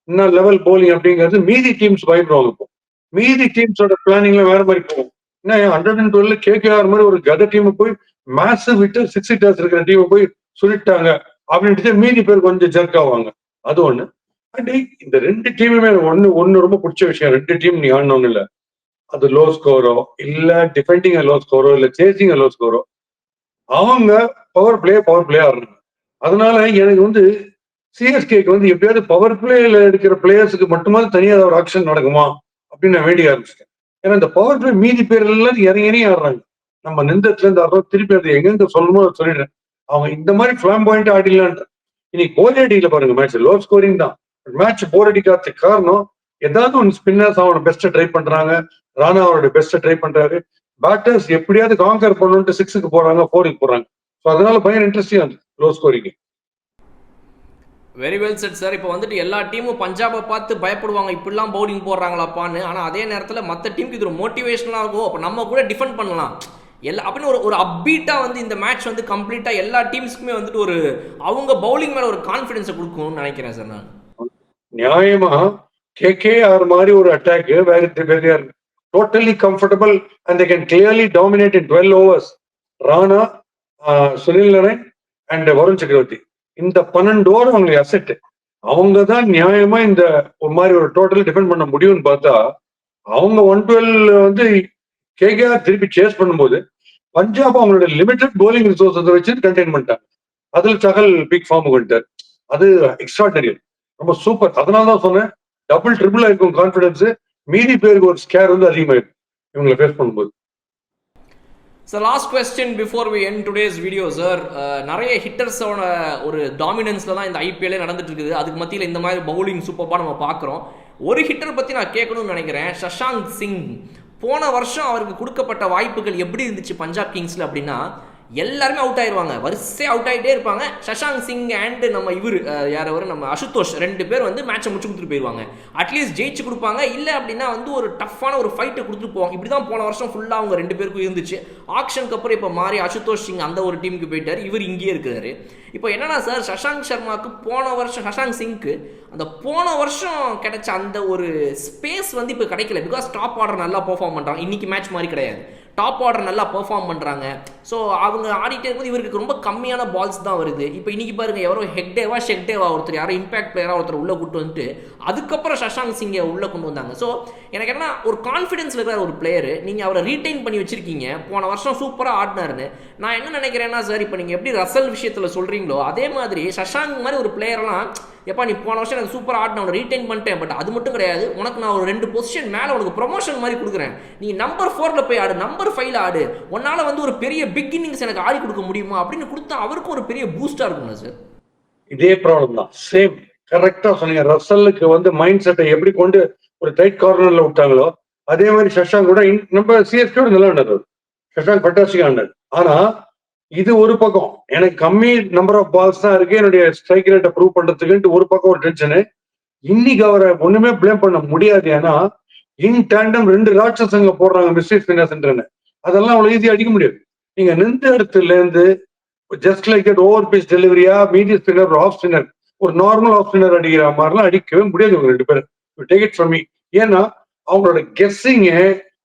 S2: இன்னும் லெவல் போலிங் அப்படிங்கிறது மீதி டீம்ஸ் பயப்படுவாங்க. இப்போ மீதி டீம்ஸோட பிளானிங்ல வேற மாதிரி போகும். ஏன்னா 112 கேகேஆர் மாதிரி ஒரு கத டீம் போய் மேட்ச் விட்டு 6 ஹிட்டர்ஸ் இருக்கிற டீமை போய் சொல்லிட்டாங்க அப்படின்ட்டு மீதி பேர் கொஞ்சம் ஜெர்க் ஆவாங்க. அது ஒண்ணு. அண்ட் இந்த 2 டீமுமே ஒன்னு ரொம்ப பிடிச்ச விஷயம், 2 டீம் நீ ஆடணும்னு இல்ல, அது லோ ஸ்கோரோ இல்ல டிஃபெண்டிங் லோ ஸ்கோரோ இல்ல சேசிங் லோ ஸ்கோரோ, அவங்க பவர் பிளே ஆடுறாங்க. அதனால எனக்கு வந்து சிஎஸ்கேக்கு வந்து எப்படியாவது பவர் பிளேல இருக்கிற பிளேயர்ஸுக்கு மட்டுமாவது தனியாக ஒரு ஆக்ஷன் நடக்குமா அப்படின்னு நான் வேண்டிய ஆரம்பிச்சிட்டேன். ஏன்னா இந்த பவர் பிளே மீதி பேர் எல்லாம் இறங்கி ஆடுறாங்க. நம்ம நிந்தத்துல இருந்து ஆடுறோம், திருப்பி அது எங்க சொல்லணுமோ சொல்லிடுறேன். அவங்க இந்த மாதிரி பிளாம் பாயிண்ட் ஆடிடலான்ற. இன்னைக்கு போர் அடிக்கல பாருங்க, மேட்ச் லோ ஸ்கோரிங் தான். மேட்ச் போர் அடிக்காததுக்கு காரணம் ஏதாவது ஒன்று ஸ்பின்னர்ஸ் அவனோட பெஸ்ட்டை ட்ரை பண்றாங்க, ராணா அவரோட பெஸ்ட்டை ட்ரை பண்றாரு, பேட்டர்ஸ் எப்படியாவது காங்கர் பண்ணணும்ட்டு 6க்கு போறாங்க, 4க்கு போறாங்க. ஸோ அதனால பயங்கர இன்ட்ரெஸ்டிங் ஆகுது low scoring.
S1: Very well set sir. இப்போ வந்துட்டு எல்லா டீமும் பஞ்சாபை பார்த்து பயப்படுவாங்க, இப்படிலாம் பவுலிங் போடுறாங்களாப்பான்னு. ஆனால் அதே நேரத்தில் மற்ற டீமுக்கு இது ஒரு மோட்டிவேஷனாக இருக்கும், அப்போ நம்ம கூட டிஃபெண்ட் பண்ணலாம் அப்படின்னு ஒரு அப்பீட்டாக வந்து இந்த மேட்ச் வந்து கம்ப்ளீட்டாக எல்லா டீம்ஸ்க்குமே வந்துட்டு ஒரு அவங்க பவுலிங் மேலே ஒரு கான்ஃபிடன்ஸை கொடுக்கணும்னு நினைக்கிறேன் சார் நான்.
S2: நியாயமா கேகேஆர் மாதிரி ஒரு அட்டாக் வேற totally comfortable and they can clearly dominate in 12 overs. Rana, Sunil Naren and Varun சக்கரவர்த்தி, இந்த 12 ஓவர் அவங்களுக்கு அசெட். அவங்க தான் நியாயமா இந்த ஒரு மாதிரி ஒரு டோட்டலி டிஃபெண்ட் பண்ண முடியும்னு பார்த்தா அவங்க 112 வந்து கேகேஆர் திருப்பி சேஸ் பண்ணும்போது பஞ்சாப் அவங்களோட லிமிடெட் போலிங் ரிசோர்ஸை வச்சு கண்டெயின் பண்ணிட்டாங்க. அதுல சகல் பிக் ஃபார்ம் பண்ணிட்டார். அது எக்ஸ்ட்ராடனரி, ரொம்ப சூப்பர். அதனால தான் சொன்னேன் டபுள் ட்ரிபிள் ஆயிருக்கும் கான்ஃபிடன்ஸ். மீதி பேருக்கு ஒரு ஸ்கேர் வந்து அதிகமாயிருக்கும் இவங்களை ஃபேஸ் பண்ணும்போது.
S1: Sir, last question before we end today's video sir. நிறைய ஹிட்டர்ஸோட ஒரு டாமினன்ஸ்ல தான் இந்த ஐபிஎல்லே நடந்துட்டு இருக்குது. அதுக்கு மத்தியில் இந்த மாதிரி பவுலிங் சூப்பராக நம்ம பார்க்குறோம். ஒரு ஹிட்டர் பற்றி நான் கேட்கணும்னு நினைக்கிறேன், சஷாங்க் சிங். போன வருஷம் அவருக்கு கொடுக்கப்பட்ட வாய்ப்புகள் எப்படி இருந்துச்சு பஞ்சாப் கிங்ஸில் அப்படின்னா, எல்லாருமே அவுட் ஆயிடுவாங்க, வரிசையாக அவுட் ஆகிட்டே இருப்பாங்க. சஷாங்க் சிங் அண்ட் நம்ம யார் நம்ம அசுதோஷ் 2 பேர் வந்து மேட்சை முடிச்சு கொடுத்துட்டு போயிடுவாங்க. அட்லீஸ்ட் ஜெயிச்சு கொடுப்பாங்க, இல்லை அப்படின்னா வந்து ஒரு டஃப்பான ஒரு ஃபைட்டை கொடுத்துட்டு போவாங்க. இப்படி தான் போன வருஷம் ஃபுல்லாக அவங்க 2 பேருக்கும் இருந்துச்சு. ஆக்ஷனுக்கு அப்புறம் இப்போ மாறி அசுதோஷ் சிங் அந்த ஒரு டீமுக்கு போயிட்டார், இவர் இங்கேயே இருக்கிறாரு. இப்போ என்னன்னா சார், சஷாங்க் சர்மாவுக்கு போன வருஷம், சஷாங்க் சிங்க்கு அந்த போன வருஷம் கிடைச்ச அந்த ஒரு ஸ்பேஸ் வந்து இப்போ கிடைக்கல. பிகாஸ் டாப் ஆர்டர் நல்லா பெர்ஃபார்ம் பண்ணுறாங்க. இன்னைக்கு மேட்ச் மாதிரி கிடையாது, டாப் ஆர்டர் நல்லா பெர்ஃபார்ம் பண்ணுறாங்க. ஸோ அவங்க ஆடிட்டே இருக்கும்போது இவருக்கு ரொம்ப கம்மியான பால்ஸ் தான் வருது. இப்போ இன்னைக்கு பாருங்க, எவரோ ஷெக்டேவா ஒருத்தர், யாரோ இம்பாக்ட் பிளேயராக ஒருத்தர் உள்ளே கூட்டு வந்துட்டு அதுக்கப்புறம் சஷாங்க் சிங்கை உள்ளே கொண்டு வந்தாங்க. ஸோ எனக்கு என்ன, ஒரு கான்ஃபிடன்ஸில் இருக்கிற ஒரு பிளேயர், நீங்கள் அவரை ரீட்டைன் பண்ணி வச்சிருக்கீங்க. போன வருஷம் சூப்பராக ஆடினாருன்னு நான் என்ன நினைக்கிறேன்னா சார், இப்போ நீங்கள் எப்படி ரசல் விஷயத்தில் சொல்கிறீங்களோ அதே மாதிரி சஷாங்க் மாதிரி ஒரு பிளேயர்லாம், எப்பா நீ போன வருஷம் எனக்கு சூப்பராக ஆடின அவனை ரீட்டைன் பண்ணிட்டேன், பட் அது மட்டும் கிடையாது, உனக்கு நான் ஒரு 2 பொசிஷன் மேலே உனக்கு ப்ரொமோஷன் மாதிரி கொடுக்குறேன், நீ நம்பர் 4ல் போய் ஆடு, நம்பர் 5ல் ஆடு, உன்னால் வந்து ஒரு பெரிய பிக் இன்னிங்ஸ் எனக்கு ஆடி கொடுக்க முடியுமா அப்படின்னு கொடுத்தா அவருக்கும் ஒரு பெரிய பூஸ்டாக இருக்கும்ல சார்.
S2: இதே ப்ராப்ளம் தான், சேம் கரெக்டா சொன்னீங்க. ரசலுக்கு வந்து மைண்ட் செட்டை எப்படி கொண்டு ஒரு டைட் கார்னர்ல விட்டாங்களோ அதே மாதிரி சஷாங்க் கூட நம்ம சிஎஸ்கே நல்லா ஆனார். சஷாங்க் ஃபண்டாஸ்டிக்கா ஆனார். ஆனா இது ஒரு பக்கம், எனக்கு கம்மி நம்பர் ஆஃப் பால்ஸ் தான் இருக்கு, என்னுடைய ஸ்ட்ரைக் ரேட்டை ப்ரூவ் பண்றதுக்கு ஒரு பக்கம் ஒரு டென்ஷனு. இன்னைக்கு அவரை ஒண்ணுமே பிளேம் பண்ண முடியாது. ஏன்னா இன் டேண்டம் 2 ராட்சசங்க போடுறாங்க மிஸ்டேக் ஸ்பின்னர்ஸ்ன்றன்னு, அதெல்லாம் அவ்வளவு ஈஸியா அடிக்க முடியாது. நீங்க நின்ற இடத்துல இருந்து just like that over pitch டெலிவரியா, மீடியம் ஸ்பின்னர், ஆஃப் ஸ்பின்னர், ஒரு நார்மல் ஆஃப் ஸ்பின்னர் அடிக்கிற மாதிரிலாம் அடிக்கவே முடியாது இவங்க 2 பேரும். Take it from me. ஏன்னா அவங்களோட கெஸ்ஸிங்கு,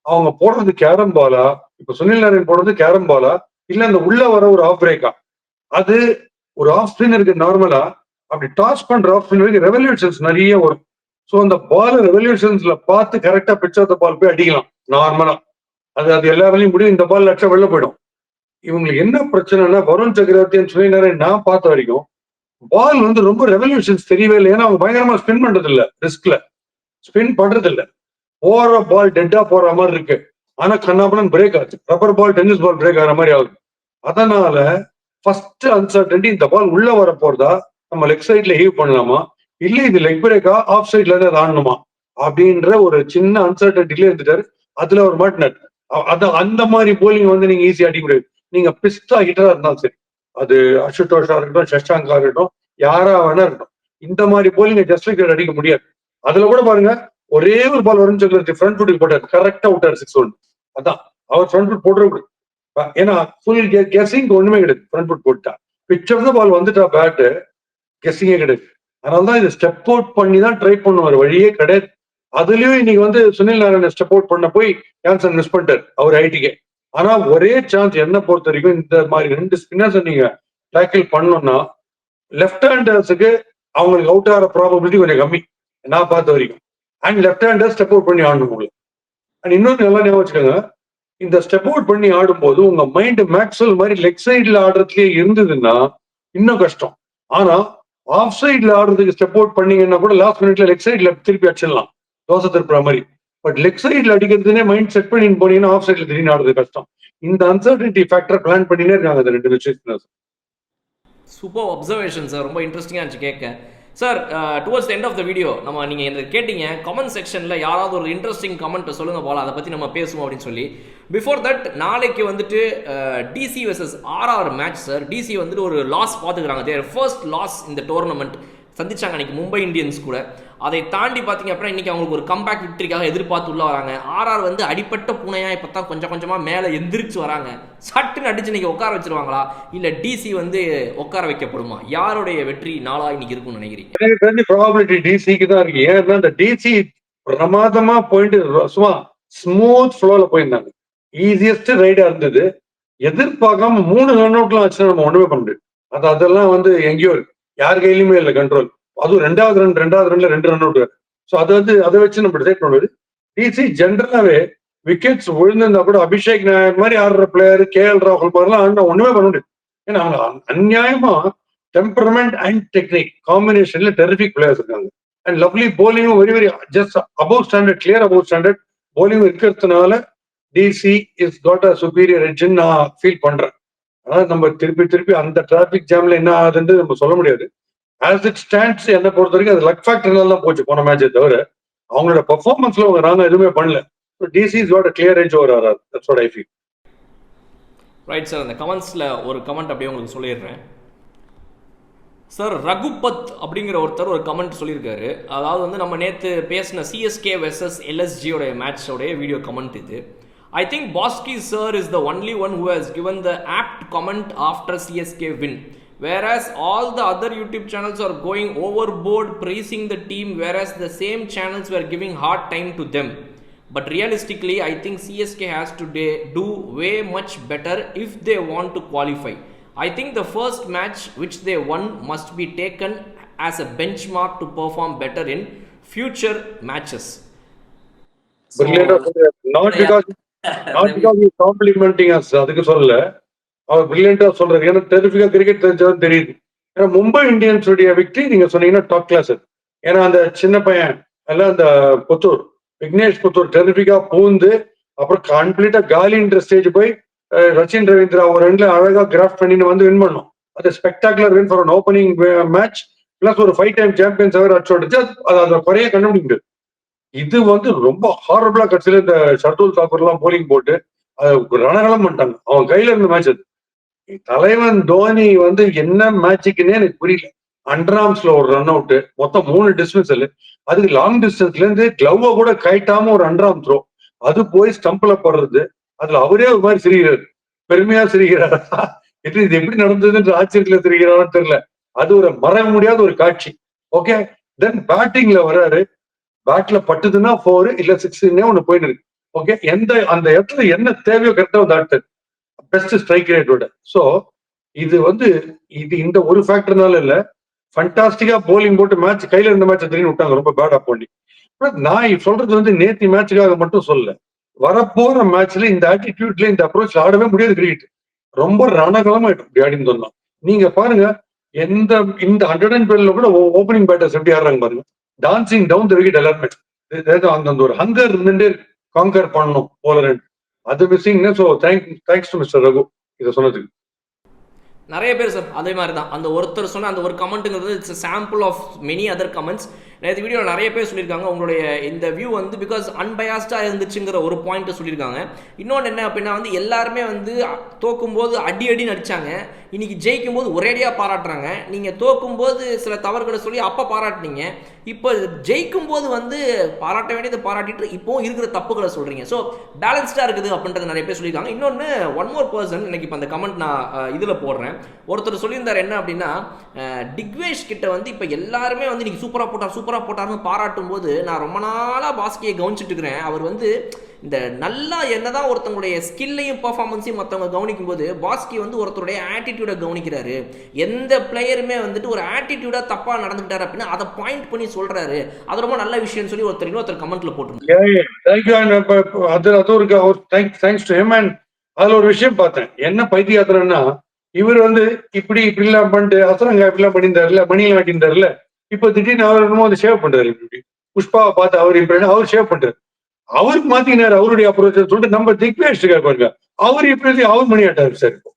S2: அவங்க போடுறது கேரம் பாலா, இப்ப சுனில் நாராயண் போடுறது கேரம் பாலா, இல்ல அந்த உள்ள வர ஒரு ஆஃப் பிரேக்கா, அது ஒரு ஆஃப் ஸ்பின்னருக்கு நார்மலா அப்படி டாஸ் பண்ற ஆஃப் ஸ்பின்னருக்கு ரெவல்யூஷன்ஸ் நிறைய வரும். ஸோ அந்த பால் ரெவல்யூஷன்ஸ்ல பார்த்து கரெக்டா பிச் ஆஃப் த பால் போய் அடிக்கலாம் நார்மலா. அது எல்லா வேலையும் முடியும். இந்த பால் லட்சம் வெளில போயிடும். இவங்களுக்கு என்ன பிரச்சனைனா, வருண் சக்கரவர்த்தி சுனில் நாராயண் நான் பார்த்த வரைக்கும் பால் வந்து ரொம்ப ரெவல்யூஷன்ஸ் தெரியவே இல்லை. ஏன்னா அவங்க பயங்கரமா ஸ்பின் பண்றது இல்ல, ரிஸ்க்ல ஸ்பின் பண்றது இல்ல. போற பால் டெட்டா போற மாதிரி இருக்கு, ஆனா கண்ணாபுரம் பிரேக் ஆச்சு. ரப்பர் பால் டென்னிஸ் பால் பிரேக் ஆகிற மாதிரி ஆகுது. அதனால ஃபர்ஸ்ட் அன்சர்டன்டி, இந்த பால் உள்ள வர போறதா, நம்ம லெக் சைட்ல ஹீவ் பண்ணலாமா, இல்ல இது லெக் பிரேக்கா, ஆஃப் சைட்ல இருந்து ஆடணுமா அப்படின்ற ஒரு சின்ன அன்சர்டன்டிலே இருந்துட்டாரு. அதுல ஒரு மாட்டினார். அந்த மாதிரி போலிங் வந்து நீங்க ஈஸியா அடிக்க முடியாது. நீங்க பிஸ்டா ஹிட்டரா இருந்தாலும் சரி, அது அசுதோஷா இருக்கட்டும், சஷாங்கா இருக்கட்டும், யாரா வேணா இருக்கட்டும், இந்த மாதிரி போலிங்க ஜஸ்ட் லைக் அடிக்க முடியாது. அதுல கூட பாருங்க, ஒரே ஒரு பால் வருண் சக்கரவர்த்தி ஃப்ரண்ட் ஃபுட்டுக்கு போட்டார், கரெக்டா விட்டார் 6 1. அதான் அவர் ஃப்ரண்ட் ஃபுட் போட்டுற, ஏன்னா ஃபுல் கெஸிங் ஒண்ணுமே கிடையாது. ஃப்ரண்ட் ஃபுட் போட்டா பிச் ஆஃப் த பால் வந்துட்டா பேட்டு, கெஸிங்கே கிடையாது. அதனாலதான் இதை ஸ்டெப் அவுட் பண்ணி தான் ட்ரை பண்ணுவார், வழியே கிடையாது. அதுலயும் இன்னைக்கு வந்து சுனில் நாராயண ஸ்டெப் அவுட் பண்ண போய் கேன்சல் மிஸ் பண்ணிட்டார் அவர் ஐடிக்கே. ஆனா ஒரே சான்ஸ் என்ன பொறுத்த வரைக்கும், இந்த மாதிரி 2 ஸ்பின்னர்ஸ் நீங்க டேக்கிள் பண்ணணும்னா லெஃப்ட் ஹேண்டர்ஸுக்கு அவங்களுக்கு அவுட் ஆகிற ப்ராபபிலிட்டி கொஞ்சம் கம்மி நான் பார்த்த வரைக்கும். And left hander step out பண்ணி ஆடணும் உங்களுக்கு. அண்ட் இன்னொன்று நல்லா ஞாபகம் வச்சுக்கோங்க, இந்த ஸ்டெப் அவுட் பண்ணி ஆடும்போது உங்க மைண்ட் மேக்ஸ்வெல் மாதிரி லெக் சைட்ல ஆடுறதுலயே இருந்ததுன்னா இன்னும் கஷ்டம். ஆனா ஆஃப் சைட்ல ஆடுறதுக்கு ஸ்டெப் அவுட் பண்ணீங்கன்னா கூட லாஸ்ட் மினிட்ல லெக் சைட்ல திருப்பி அடிச்சிடலாம், தோசை திருப்புற மாதிரி. பட் லெக் சைட்ல அடிக்கிறதுனே மைண்ட் செட் பண்ணி போனீங்கன்னா ஆஃப் சைட்ல திடீர்னு ஆடுறது கஷ்டம். இந்த அன்சர்டனிட்டி ஃபேக்டர் பிளான் பண்ணினே இருக்காங்க அந்த 2 விஷயம்.
S1: சூப்பர் அப்சர்வேஷன் சார், ரொம்ப இன்ட்ரெஸ்டிங்காக இருந்துச்சு கேட்க. Sir, towards end of the video நம்ம நீங்கள் எனக்கு கேட்டீங்க கமெண்ட் செக்ஷனில் யாராவது ஒரு இன்ட்ரெஸ்டிங் கமெண்ட் சொல்லுங்க போல, அதை பற்றி நம்ம பேசுவோம் அப்படின்னு சொல்லி. பிஃபோர் தட், நாளைக்கு வந்துட்டு DC versus RR match sir. DC வந்துட்டு ஒரு லாஸ் பார்த்துக்கிறாங்க, தேர் ஃபர்ஸ்ட் லாஸ் இந்த டோர்னமெண்ட் சந்திச்சாங்க அன்றைக்கி மும்பை இந்தியன்ஸ் கூட. அதை தாண்டி பார்த்தீங்க அப்படின்னா இன்றைக்கி அவங்களுக்கு ஒரு கம்பேக் விக்டரிக்காக எதிர்பார்த்து உள்ள வராங்க. ஆர்ஆர் வந்து அடிப்பட்ட பூனையாக இப்போ தான் கொஞ்சம் கொஞ்சமாக மேலே எந்திரிச்சு வராங்க. சட்டுன்னு அடிச்சு இன்னைக்கு உட்கார வச்சிருவாங்களா, இல்லை டிசி வந்து உட்கார வைக்கப்படுமா? யாருடைய வெற்றி நாளா இன்னைக்கு இருக்கும்னு நினைக்கிறீங்க?
S2: எனக்கு தெரிஞ்ச ப்ராபபிலிட்டி டிசிக்கு தான் இருக்கு. ஏன்னா இந்த டிசி பிரமாதமா போயிட்டு சும்மா ஸ்மூத் ஃப்ளோல போயிருந்தாங்க, ஈஸியஸ்ட் ரைடா இருந்தது. எதிர்பார்க்காம 3 ரன் அவுட்லாம் ஆச்சுன்னா நம்ம ஒண்ணுமே பண்ண முடியாது. அதெல்லாம் வந்து எங்கேயோ இருக்கு, யார் கையிலுமே இல்லை கண்ட்ரோல். அதுவும் 2வது ரன்ல 2 ரன் அவுட். ஸோ அதை வச்சு நம்ம டிசைட் பண்ணுவது. டிசி ஜென்ரலாவே விக்கெட்ஸ் விழுந்திருந்தா கூட அபிஷேக் நாயர் மாதிரி ஆடுற பிளேயர், கேஎல் ராகுல் மாதிரிலாம் ஆடினா ஒண்ணுமே பண்ண முடியாது. ஏன்னா அவங்க அநியாயமா டெம்பரமெண்ட் அண்ட் டெக்னிக் காம்பினேஷன்ல டெரிஃபிக் பிளேயர்ஸ் இருக்காங்க. அண்ட் லவ்லி போலிங்கும் very very just above standard, clear above standard bowling இருக்கிறதுனால DC is got a superior எட்ஜ்னு நான் ஃபீல் பண்றேன். அதாவது நம்ம திருப்பி அந்த டிராபிக் ஜாம்ல என்ன ஆகுதுன்னு நம்ம சொல்ல முடியாது. ஆஸ் இட் ஸ்டாண்ட்ஸ் என்ன பொறுத்த வரைக்கும் அது லக் ஃபேக்டர்னால தான் போச்சு போன மேட்சை தவிர அவங்களோட பெர்ஃபார்மன்ஸ்ல அவங்க நாங்க எதுவுமே பண்ணல. DC is got a clear edge over RR. That's what I feel.
S1: Right sir. அந்த கமெண்ட்ஸில் ஒரு கமெண்ட் அப்படியே உங்களுக்கு சொல்லிடுறேன் சார். ரகுபத் அப்படிங்கிற ஒருத்தர் ஒரு கமெண்ட் சொல்லியிருக்காரு. அதாவது வந்து நம்ம நேற்று பேசின சிஎஸ்கே வெர்சஸ் எல்எஸ்ஜியோடைய மேட்சோடைய வீடியோ கமெண்ட் இது. I think Bosky sir is the only one who has given the apt comment after CSK win. Whereas all the other YouTube channels are going overboard praising the team, whereas the same channels were giving hard time to them. But realistically, I think CSK has to do way much better if they want to qualify. I think the first match which they won must be taken as a benchmark to perform better in future matches.
S2: Complimenting as அதுக்கு சொல்லல, அவர் பிரில்லியண்டா சொல்றாரு. ஏன்னா டெரிஃபிக்கா cricket தெரிஞ்சவன் தெரியுது. ஏன்னா Mumbai Indians உடைய victory நீங்க சொன்னீங்கன்னா டாப் கிளாஸ். ஏன்னா அந்த சின்ன பையன் எல்லாம் அந்த புத்தூர் விக்னேஷ் புத்தூர் டெரிஃபிக்கா பூந்து அப்புறம் கம்ப்ளீட்டா காலின்ற ஸ்டேஜ் போய் ரச்சின் ரவீந்திரா ஒரு ரெண்டுல அழகா கிராஃப்ட் பண்ணின்னு வந்து வின் பண்ணோம். அது spectacular win for an opening match plus ஒரு 5 டைம் சாம்பியன்ஸ் அவர் அடிச்சு அதை குறைய கண்டுபிடிக்க முடியாது. இது வந்து ரொம்ப ஹாரபிளா கட்சியில இந்த ஷர்துல் தாக்கூர் எல்லாம் போலிங் போட்டு ரணகலம் பண்ணிட்டாங்க. அவன் கையில இருந்த மேட்ச் அது. தலைவன் தோனி வந்து என்ன மேட்சுக்குன்னே எனக்கு புரியல. அண்டர்ஆர்ம்ஸ்ல ஒரு ரன் அவுட், மொத்தம் 3 டிஸ்மிசல். அதுக்கு லாங் டிஸ்டன்ஸ்ல இருந்து கிளவ கூட கைட்டாம ஒரு அண்டர்ஆர்ம் த்ரோ, அது போய் ஸ்டம்ப்ல படுறது. அதுல அவரே ஒரு மாதிரி சிரிக்கிறாரு, பெருமையா சிரிக்கிறாரா இது எப்படி நடந்ததுன்னு ஆச்சரியத்துல சிரிக்கிறாரான்னு தெரியல. அது ஒரு மறக்க முடியாத ஒரு காட்சி. ஓகே, தென் பேட்டிங்ல வர்றாரு. பேட்ல பட்டுதுன்னா 4 இல்ல 6 ஒண்ணு போயிட்டு இருக்கு. ஓகே, அந்த இடத்துல என்ன தேவையோ கரெக்டா வந்து ஆட்டு பெஸ்ட் ஸ்ட்ரைக் ரேட்டோட. சோ இது வந்து இந்த ஒரு ஃபேக்டர்னால இல்ல, ஃபண்டாஸ்டிக்கா போலிங் போட்டு மேட்ச் கையில இருந்த மேட்ச் தெரியும் விட்டாங்க ரொம்ப பேடா போண்டி. நான் சொல்றது வந்து நேத்தி மேட்சுக்காக மட்டும் சொல்லல, வரப்போற மேட்ச்ல இந்த ஆட்டிடியூட்ல இந்த அப்ரோச் ஆடவே முடியாது. கிரிக்கெட் ரொம்ப ரணகலமா ஆடின்னு சொன்னா நீங்க பாருங்க. இந்த 112 கூட ஓப்பனிங் பேட்டர்ஸ் எப்படி ஆடுறாங்க பாருங்க. டான்சிங் டவுன் தி விக்கெட் எல்லாருமே. அந்த ஒரு ஹங்கர் இருந்துட்டு காங்கர் பண்ணணும் போலர். அது missing. So thanks to mister Raghu இதை சொன்னதுக்கு.
S1: நிறைய பேர் சார் அதே மாதிரி தான். அந்த ஒருத்தர் சொன்ன அந்த ஒரு கமெண்ட்டுங்கிறது it's sample of many other comments. நேற்று வீடியோவில் நிறைய பேர் சொல்லியிருக்காங்க உங்களுடைய இந்த வியூ வந்து பிகாஸ் அன்பயாஸ்டாக இருந்துச்சுங்கிற ஒரு பாயிண்ட்டை சொல்லியிருக்காங்க. இன்னொன்று என்ன அப்படின்னா வந்து எல்லாருமே வந்து தோக்கும்போது அடி நடிச்சாங்க, இன்னைக்கு ஜெயிக்கும் போது ஒரேடியாக பாராட்டுறாங்க. நீங்கள் தோக்கும்போது சில தவறுகளை சொல்லி அப்போ பாராட்டினீங்க, இப்போ ஜெயிக்கும் போது வந்து பாராட்ட வேண்டியதை பாராட்டிட்டு இப்போவும் இருக்கிற தப்புகளை சொல்கிறீங்க. ஸோ பேலன்ஸ்டாக இருக்குது அப்படின்றது நிறைய பேர் சொல்லியிருக்காங்க. இன்னொன்று ஒன் மோர் பர்சன் எனக்கு இப்போ அந்த கமெண்ட் நான் இதில் போடுறேன். ஒருத்தர் சொல்லியிருந்தார் என்ன அப்படின்னா, டிக்வேஷ் கிட்ட வந்து இப்போ எல்லாருமே வந்து இன்னைக்கு சூப்பராக போட்டார்னு பாராட்டும் போது நான் ரொம்ப நாளாக பாஸ்கியை கவனிச்சுட்டு இருக்கிறேன். அவர் வந்து இந்த நல்லா என்னதான் ஒருத்தவங்களுடைய ஸ்கில்லையும் பர்ஃபார்மன்ஸையும் மற்றவங்க கவனிக்கும் போது பாஸ்கி வந்து ஒருத்தருடைய ஆட்டிடியூடை கவனிக்கிறாரு. எந்த பிளேயருமே வந்துட்டு ஒரு ஆட்டிடியூடா தப்பா நடந்துக்கிட்டாரு அப்படின்னா அதை பாயிண்ட் பண்ணி சொல்றாரு. அது ரொம்ப நல்ல விஷயம் சொல்லி இன்னொருத்தர் கமெண்ட்ல போட்டுருந்தாங்க. அதுல ஒரு விஷயம் பார்த்தேன், என்ன பைத்தியாத்திரன்னா இவர் வந்து இப்படி எல்லாம் பண்ணிட்டு அசரங்க இப்படிலாம் பண்ணியிருந்தாருல, மணியெல்லாம் வாட்டியிருந்தாருல, இப்ப திடீர்னு அவர் என்னமோ வந்து சேவ் பண்றாரு. இப்படி புஷ்பாவை பார்த்து அவர் ஷேவ் பண்றாரு. அவருக்கு மாத்தினாரு அவருடைய அப்ரோச் சொல்லிட்டு நம்ம திக்வேஷ் பாருங்க. அவர் இப்படி அவர் மணி ஆட்டாரு சார். இப்போ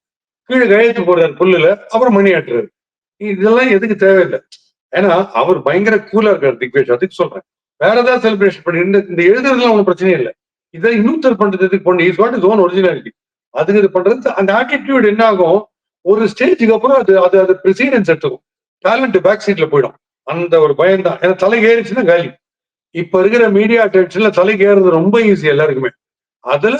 S1: கீழே கையெழுத்து போடுறாரு புல்லுல, அப்புறம் மணி ஆட்டுறாரு. இதெல்லாம் எதுக்கு தேவையில்லை. ஏன்னா அவர் பயங்கர கூலா இருக்காரு திக்வேஷ், அதுக்கு சொல்றேன். வேற ஏதாவது செலிப்ரேஷன் பண்ணி இந்த எழுதுறதுலாம் ஒன்றும் பிரச்சனையே இல்லை. இதை இன்னொருத்தர் பண்றதுக்கு பண்ணி is what is own originality. அதுக்கு இது பண்றது அந்த ஆட்டிடியூட் என்ன ஆகும், ஒரு ஸ்டேஜுக்கு அப்புறம் அது பிரசிடன்ஸ் எடுத்துக்கும். டேலண்ட் பேக் சீட்ல போயிடும். அந்த ஒரு பயம் தான். ஏன்னா தலை ஏறிச்சுன்னா காலி. இப்ப இருக்கிற மீடியா அட்டென்ஷன்ல தலைக்கு ஏறது ரொம்ப ஈஸி எல்லாருக்குமே. அதுல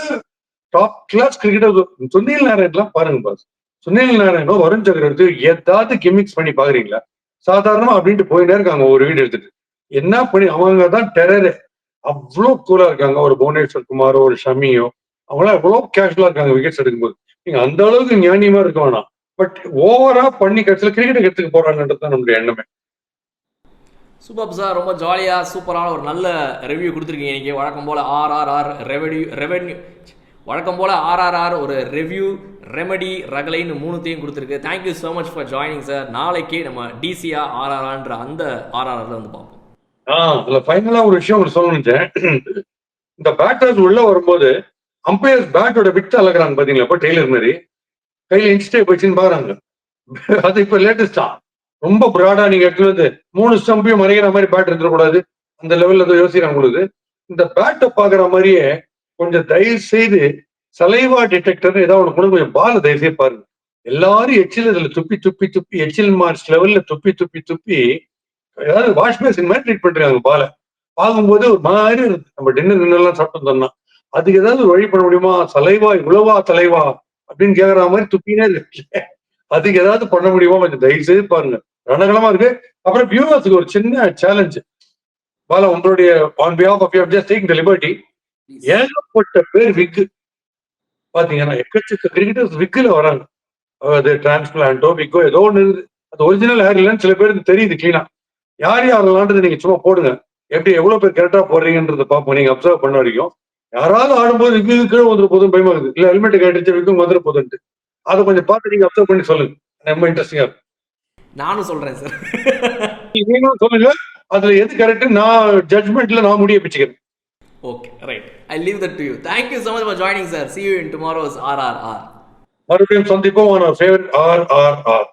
S1: top class cricketer Sunil Narine பாருங்க பாஸ். சுனில் நாராயணோ வருண் சக்கரவர்த்தி ஏதாவது கிமிக்ஸ் பண்ணி பாக்குறீங்களா? சாதாரணமா அப்படின்ட்டு போயிட்டே இருக்காங்க ஒரு வீடு எடுத்துட்டு. என்ன பண்ணி அவங்க தான் டெரரு. அவ்வளவு கூலா இருக்காங்க. ஒரு புவனேஸ்வர் குமாரோ ஒரு ஷமியோ அவங்களாம் எவ்வளவு கேஷுவலா இருக்காங்க விக்கெட்ஸ் எடுக்கும்போது. நீங்க அந்த அளவுக்கு ஞானியமா இருக்க வேணாம். பட் ஓவரா பண்ணி கட்சியில கிரிக்கெட் எடுத்துக்க போறாங்கன்றது தான் நம்மளுடைய எண்ணமே. சூப்பர் சார், ரொம்ப ஜாலியாக சூப்பரான ஒரு நல்ல ரிவ்யூ கொடுத்துருக்கீங்க. இன்றைக்கி வழக்கம் போல் ஆர்ஆர்ஆர் ரெவென்யூ வழக்கம் போல் ஆர்ஆர்ஆர் ஒரு ரிவ்யூ ரெமெடி ரகலைன்னு 3த்தையும் கொடுத்துருக்கு. Thank you so much for joining sir. நாளைக்கு நம்ம டிசியா ஆர்ஆர்ஆர்ன்ற அந்த ஆர்ஆர்ஆர்ல வந்து பார்ப்போம்.
S2: அதுல ஃபைனலா ஒரு விஷயம் உங்களுக்கு சொல்லணும்னு, இந்த பேட்டர்ஸ் உள்ள வரும்போது அம்பையர்ஸ் பேட்டோட விட்டு அழகுறாங்க பாத்தீங்களா? இப்போ டெய்லர் மாதிரி கையில இன்ஸ்டே போச்சுன்னு பாக்குறாங்க. அது இப்ப லேட்டஸ்டா ரொம்ப பிராடா நீங்க எடுத்து வந்து 3 ஸ்டம்பையும் மறைகிற மாதிரி பேட் இருக்கக்கூடாது. அந்த லெவல்ல யோசிக்கிறாங்க பொழுது இந்த பேட்டை பாக்குற மாதிரியே கொஞ்சம் தயவு செய்து சலைவா டிடெக்டர் ஏதாவது ஒண்ணு கூட கொஞ்சம் பால தயவுசெய்து பாருங்க. எல்லாரும் எச்சில் இதுல துப்பி துப்பி துப்பி எச்சில் மார்ச் லெவல்ல துப்பி துப்பி துப்பி ஏதாவது வாஷ் பேசின் மாதிரி ட்ரீட் பண்றாங்க பால. பார்க்கும்போது ஒரு மாதிரி இருக்கு. நம்ம டின்னர் எல்லாம் சாப்பிட்டு வந்தோம்னா அதுக்கு ஏதாவது ஒரு வழி பண்ண முடியுமா? சலைவா இவ்வளவா தலைவா அப்படின்னு கேக்குற மாதிரி துப்பினே இருக்கு. அதுக்கு ஏதாவது பண்ண முடியுமா? கொஞ்சம் தயவு செய்து பாருங்க. ரணகலமா இருக்கு. அப்புறம் வியூவர்ஸுக்கு ஒரு சின்ன சேலஞ்ச். பாலா உங்களுடைய on behalf of you just taking the liberty. ஏகப்பட்ட பேர் விக்கு பாத்தீங்கன்னா எக்கச்சக்க கிரிக்கெட்டர்ஸ் விக்குல வராங்க. அது டிரான்ஸ்பிளான்டோ விக்கோ ஏதோ ஒண்ணு இருக்குது. அது ஒரிஜினல் ஹேர் இல்லைன்னு சில பேருக்கு தெரியுது கிளீனா. யார் யாரெல்லாம்ன்றது நீங்க சும்மா போடுங்க. எப்படி எவ்வளவு பேர் கரெக்டா போடுறீங்கன்றத பார்ப்போம். நீங்க அப்சர்வ் பண்ண வரைக்கும் யாராவது ஆடும்போது விக்கு கீழே வந்துட போதும் பயமா இருக்குது. இல்ல ஹெல்மெட் கேட்டுச்சு விக்கும் வந்துட போதுன்ட்டு. அதை கொஞ்சம் பார்த்து நீங்க அப்சர்வ் பண்ணி சொல்லுங்க. ரொம்ப இன்ட்ரெஸ்டிங்கா இருக்கும்.
S1: நானும் சொல்றேன் சார்.
S2: நீங்களும் சொல்லுங்க. அதுல எது கரெக்ட் நான் ஜட்மெண்ட்ல நான் முடிய பிச்சுக்கிறேன்.
S1: Okay right. I leave that to you. Thank you so much for joining sir. See you in tomorrow's RRR.
S2: மறுபடியும் சந்திப்போம். Favourite RRR.